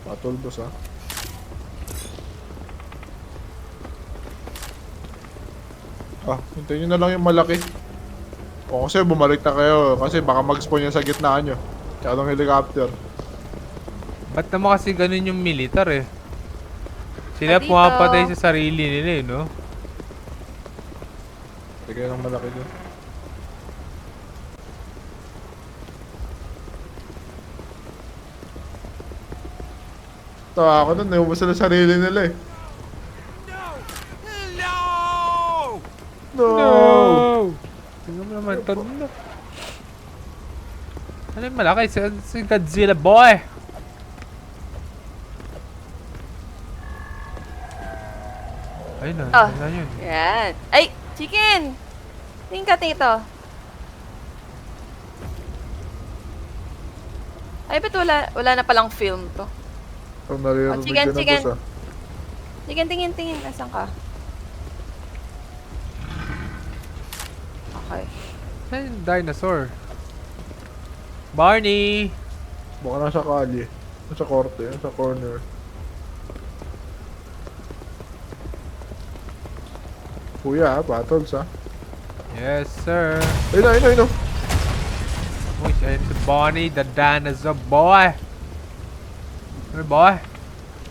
Patol boss ah. Hintayin nyo na lang yung malaki. O kasi bumalik na kayo. Kasi baka mag-spawn yan sa gitna nyo. Tsaka ng helicopter. Ba't naman kasi ganun yung militar eh? Sila Dito. pumapatay sa sarili nila eh, no? Sige ng malaki dyan. Tawa ako nun, naubos sila sarili nila eh. No! Tingnan mo naman ito. Ano yung malaki? Si Godzilla boy! Ayun na, Ah. ayun yun. Yan. Ay, chicken! Tingin ka, tito. Ay, ba't wala na palang film to? Ang naririnig Oh, chicken, ko na chicken. boss ah. Chicken, tingin. Nasaan ka? Okay. Saan yung dinosaur? Barney! Baka nasa kalye. Nasa korte, nasa corner. Kuya, battles ah. Yes, sir. Ayun na. Uy, ayun si Barney, the dinosaur boy! Ano boy?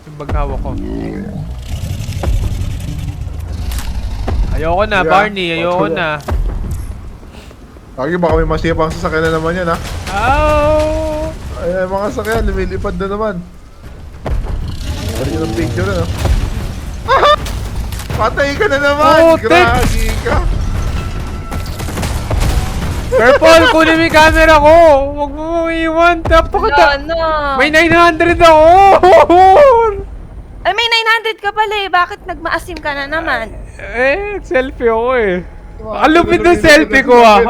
Yung baghawa ko. Ayoko na, Yeah, Barney. Ayoko okay. na. Lagi baka may masipang sasakyan na naman yan ha. Ow! Ay, mga sasakyan, lumilipad na naman. Pwede nyo ng picture na no? Ah! Patay ka na naman! Putik! Gragi ka! Purple, kunin mo yung camera ko! Huwag mo iwan. Wala Tapakata. na. May 900 ako! Ay, may 900 ka pala eh. Bakit nagmaasim ka na naman? Selfie ako eh. Ang lupit ng selfie ko ah.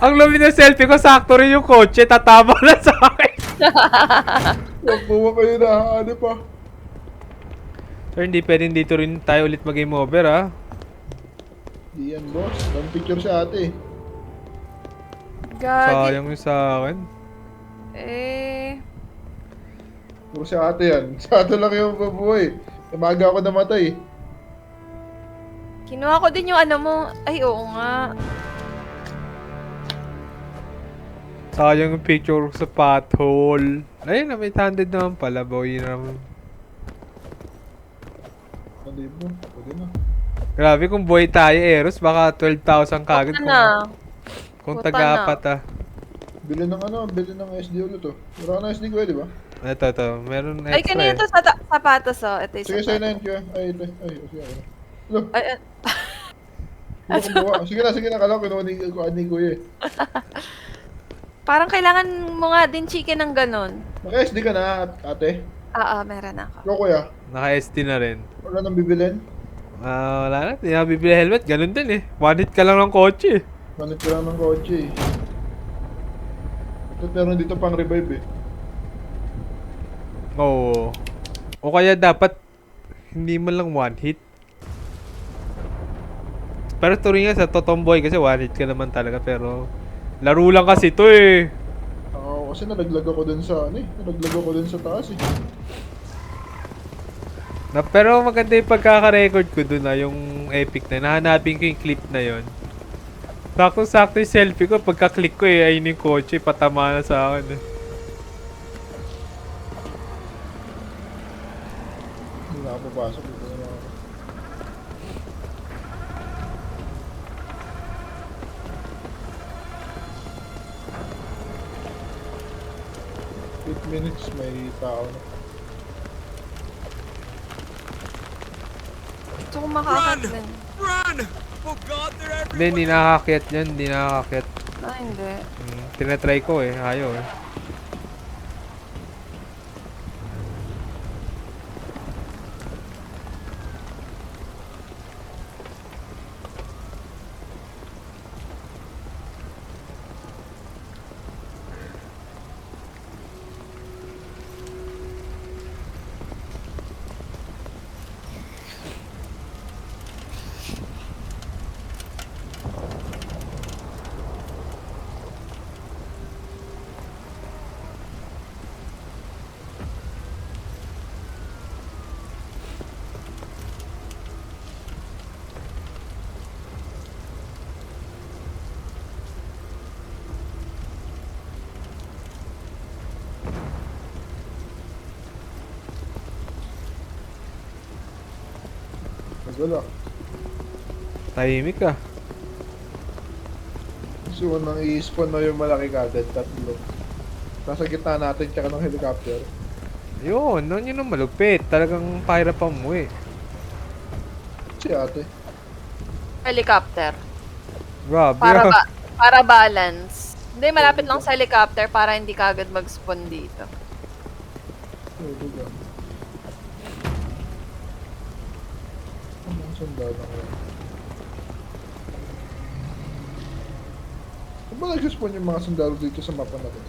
Ang lupit ng selfie ko, sakto rin yung kotse, tatama na sa akin. Huwag po kayo na, ano pa? Sir, hindi pwedeng dito rin tayo ulit mag-game over ah. Di yan boss, ang picture sa ate. Gagi. Sayang yung sa akin. Eh, Puro si ate yan. Sa ate lang yung babuhay. Umaga ako namatay. kinuha ko din yung ano mo. Ay, oo nga. Sayang yung picture ko sa pothole. Ayun, may 800 naman pala, boy. Naman. Nalibo, pwede na. Grabe, kung buhay tayo, Eros, baka 12,000 kagad Puta na. kung Puta taga-apat ah. Bili ng SD ulit to. Wala ka na SD ko eh, di ba? Ito, meron extra Ay, kanina eh. to sa sapatos, oh. Ito yung Sige, sa'yo na sapatos. yan, kuya. Ay, ito. Ay, sige ako na. Hello, Ay, hindi ko bawa. Sige na, kala ko kinuha ni kuya eh. parang kailangan mo nga din chicken ng ganun. Naka-SD ka na, ate. Meron ako. Ikaw kuya, Naka-SD na rin. wala nang bibilin. Wala na, hindi na bibili helmet. Ganun din eh. One hit ka lang ng kotse eh. Manit ko lang ng kotse eh. Ito, pero dito pang revive eh. Oo. O kaya dapat hindi man lang one hit. Pero turing nga sa Totomboy kasi one hit ka naman talaga pero laro lang kasi to eh. Kasi nalaglag ako dun sa, nalaglag ako dun sa taas eh. Pero maganda yung pagkaka-record ko dun yung epic na. Nahanapin ko yung clip na yon. Sakto-sakto yung selfie ko. Pagka-click ko ayun yung kotse. Patama na sa akin eh. Hindi na ako papasok dito na ako. 8 minutes, may tao na. Gusto ko makakat din. Hindi, hindi nakakakyat yan. Hindi nakakakyat. Ah, hindi. Tinatry ko eh. Ayaw eh. Wala. Tahimik ka. So, nang i-spawn na yung malaki kagad, tatlo. Nasa gitna natin, tsaka ng helicopter. Yun, nun yun ang malupit. Talagang pahirap ang umuwi. Si ate. Helicopter. Grabe. Para para balance. Hindi, malapit lang sa helicopter para hindi kagad mag-spawn dito. Pwede ka. Anong sundalo ko? Saan ba nag-spawn yung mga sundalo dito sa mapa na to?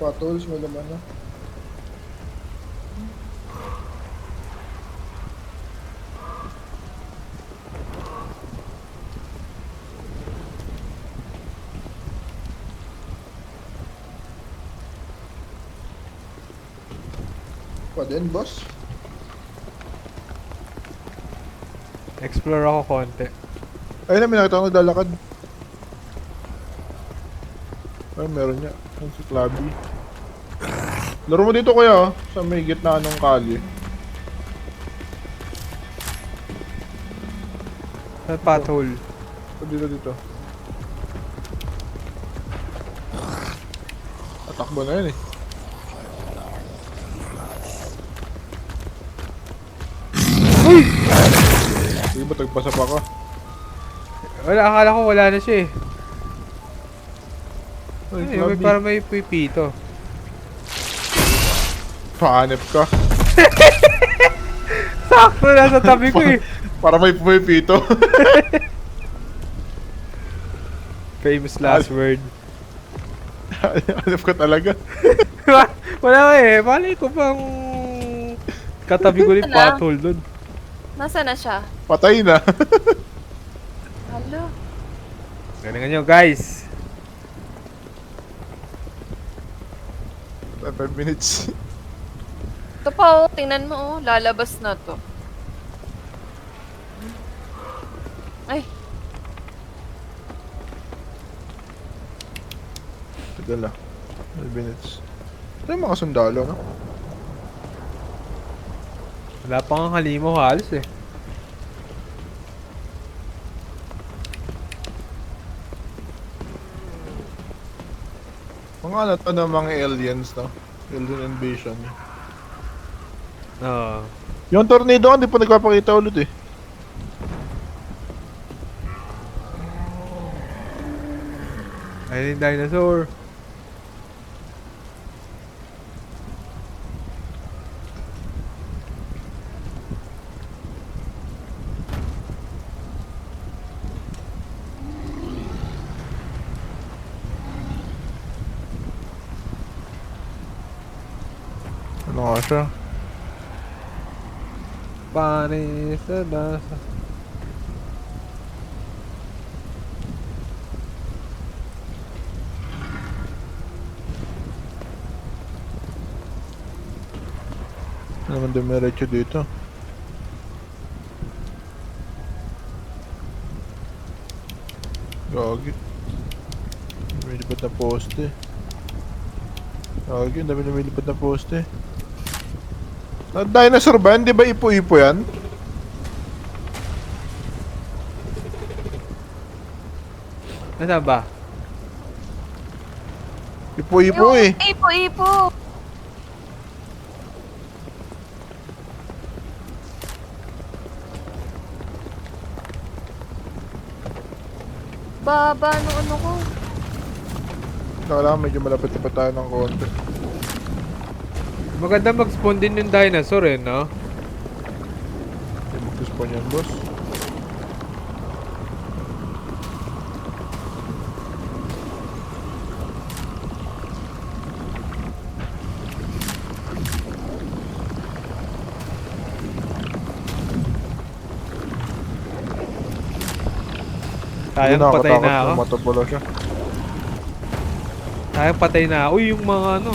Patulos, may laman na. Pa din, boss? Explore ako konti. Ayun na, may nakita ko naglalakad. Ay, meron niya. Ayun si Clubby. Laro mo dito kuya, sa may gitna ng kali. Sa pothole. Dito. Tatakbo na yun eh. Sige ba, tagpasa pa ka? Wala, akala ko wala na siya eh. Ay, Ay, may parang may pipito. Paanip ka. Sakto na sa tabi ko eh. Para may pumipito. Famous last word. Hanip ka talaga. Wala eh. Malay ko bang katabi ko rin Ano? pothole dun. Nasaan na siya? Patay na. Hello? Galingan nyo guys. 5 minutes. Ito pa oh, tingnan mo oh, lalabas na to. Ay, Tagal na. 5 minutes. Ito yung mga sundalo, no? Wala pa nga halimaw halos eh. Mga ano to ng mga aliens, no? Alien invasion. Oo. Yung tornado, hindi pa nagpapakita ulit eh. Ayun yung dinosaur. Ano nga siya? Panis sa nasa. Ano naman dumiretso dito? Gagi. Lumilipad na poste. Gagi, ang dami lumilipad na poste. Dinosaur ba yan? Di ba ipo-ipo yan? Nasaan ba? Ipo-ipo eh. Ipo-ipo. Baba no ano ko. Kailangan medyo malapit pa tayo ng konti. Maganda mag-spawn din yung dinosaur eh, no? Hindi mag-spawn yan, boss. Sayang patay na ako. Matapulo siya. Sayang patay na ako. Uy, yung mga ano.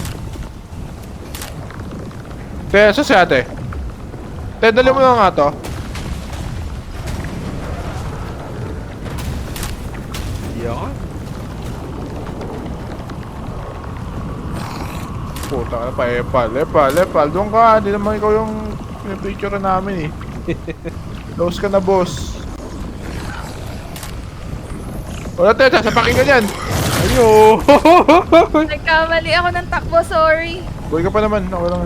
Te, sa si ate? Te, dali mo na nga to. Yan. Puta ka na pa, Epal. Doon ka, hindi naman ikaw yung pinipicture namin eh. Close ka na, boss. Wala te, sasapakin ka dyan. Ayo! Nagkamali ako ng takbo, sorry. Boy ka pa naman, ako lang.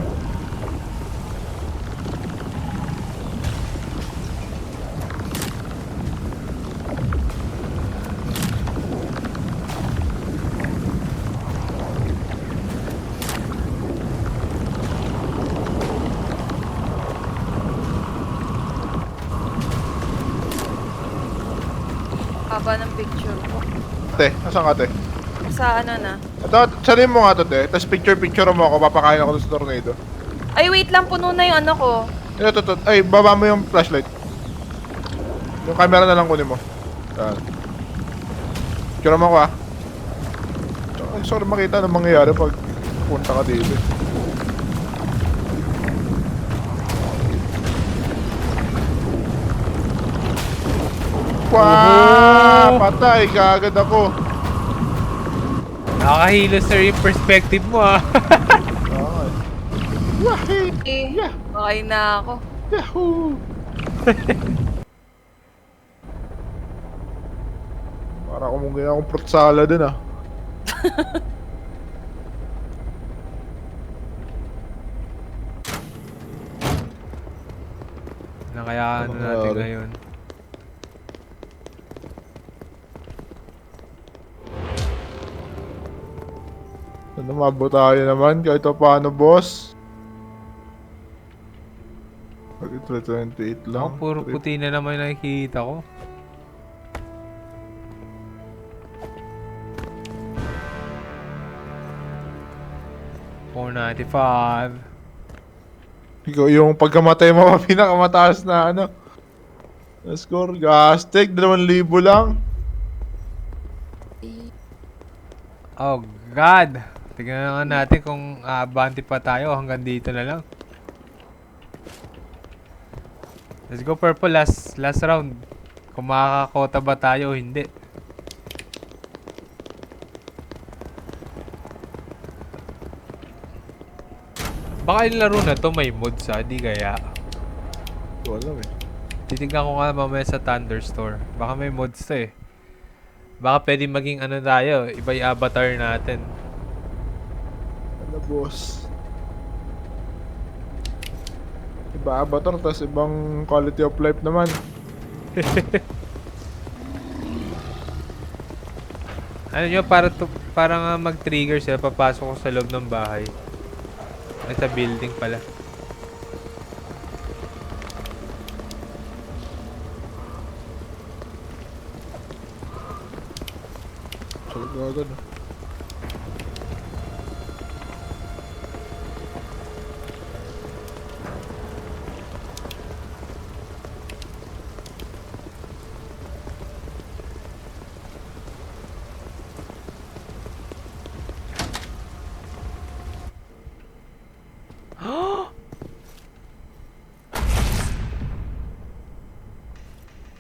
Haba ng picture ko. Te, nasan ka te? Sa ano na? Ito, salim mo nga to te. Tapos picture mo ako, papakain ako sa tornado. Ay, wait lang. Puno na yung ano ko. Ito. Ay, baba mo yung flashlight. Yung camera na lang kunin mo. Yan. Picture mo ako ah. Ay, sorry makita anong mangyayari pag punta ka dito. Wow! Patay! Kaagad ako. Nakakahilo sir yung perspective mo ah. Okay. Wahey! Eh, Yeah. okay na ako. Yahoo! Para kumungin akong fruit salad din ah. Na kaya ano Ano natin nangyari? ngayon. Ano, mabot tayo naman kahit pa paano, boss. Bakit 328 Ako, lang? puro puti na naman yung nakikita ko. $495. Ikaw yung pagkamatay mo, pinakamataas na ano. Na score, gastig, 2,000 lang. Oh God! Tignan nga natin kung aabante pa tayo hanggang dito na lang. Let's go purple, last round. Kung makakakota ba tayo o hindi. Baka yung laro na to may mods di kaya. Wala eh. Titignan ko nga mamaya sa Thunderstore. Baka may mods to eh. Baka pwede maging ano tayo, iba yung avatar natin. Ano, boss? Iba avatar, tas ibang quality of life naman. Ano nyo, para nga mag-trigger sila, papasok ko sa loob ng bahay. Ay, sa building pala. Salag na agad ah.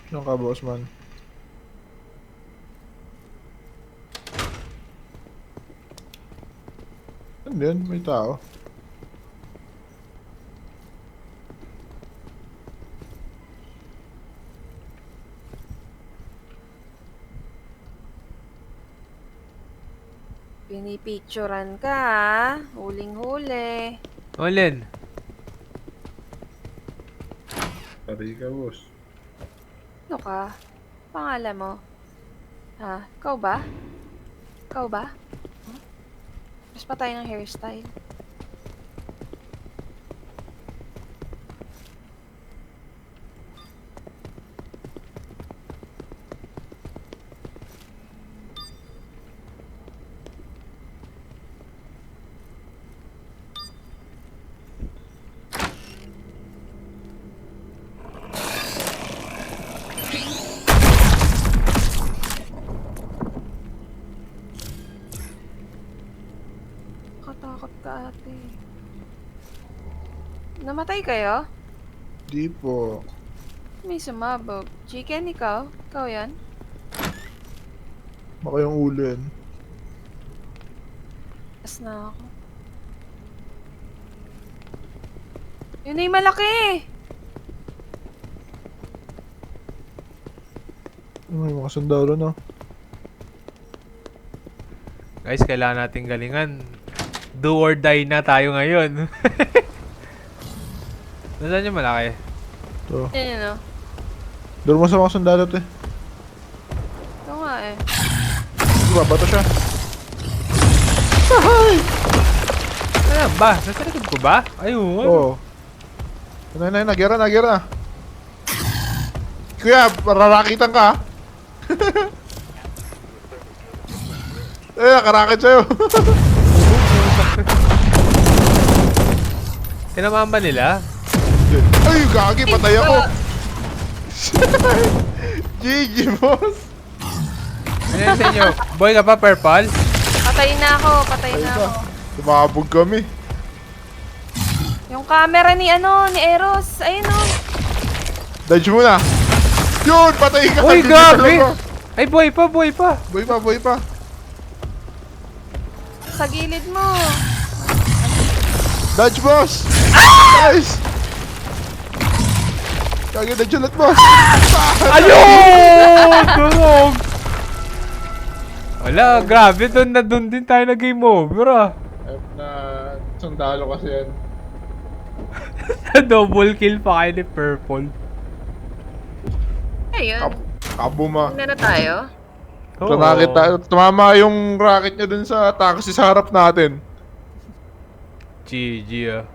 Saan ka, boss man? Ano yun? May tao. Pinipicturan ka, ha? Huling-huli. Olin. Pari ka, boss. Ano ka? Pangalan mo? Ha? Ikaw ba? Ikaw ba? Huh? Mas pa tayo ng hairstyle. Katakot ka, ate. Namatay kayo? Di po. May sumabog. Chicken, ikaw? Ikaw yan? Baka yung ulin. As na ako. Yun na yung malaki! May mga sundalo na. Guys, kailangan nating galingan. Do or die na tayo ngayon. Nasaan yung malaki? Ito. Yan yun, no? Doon mo sa mga sundalo, te. Ito nga eh. Diba, bato siya. Ano ba? Nasa likod ko ba? Ayun. Oo. Nagyara. Kuya, rarakitan ka, ha? Nakarakit sa'yo. Tinamaan ba nila? Ay, gagi, patay ako. GG, boss. Ano yun sa inyo? Boy ka pa, purple? Patay na ako. Tumabog kami. Yung camera ni Eros. Ayun, no? Dodge muna. Yun, patay ka. Uy, GG gabi! talaga. Ay, boy pa! Boy pa. Sa gilid mo. Dodge, boss. Nice. Kaya dodge ulit, boss. Ayun! Tunog! Wala, grabe. Doon din tayo na game over, ah. Na sundalo kasi yan. Double kill pa kayo ni Purple. Ayun. Kabuma. Ano na tayo? Tumama yung rocket niya dun sa taxi sa harap natin. GG, ah.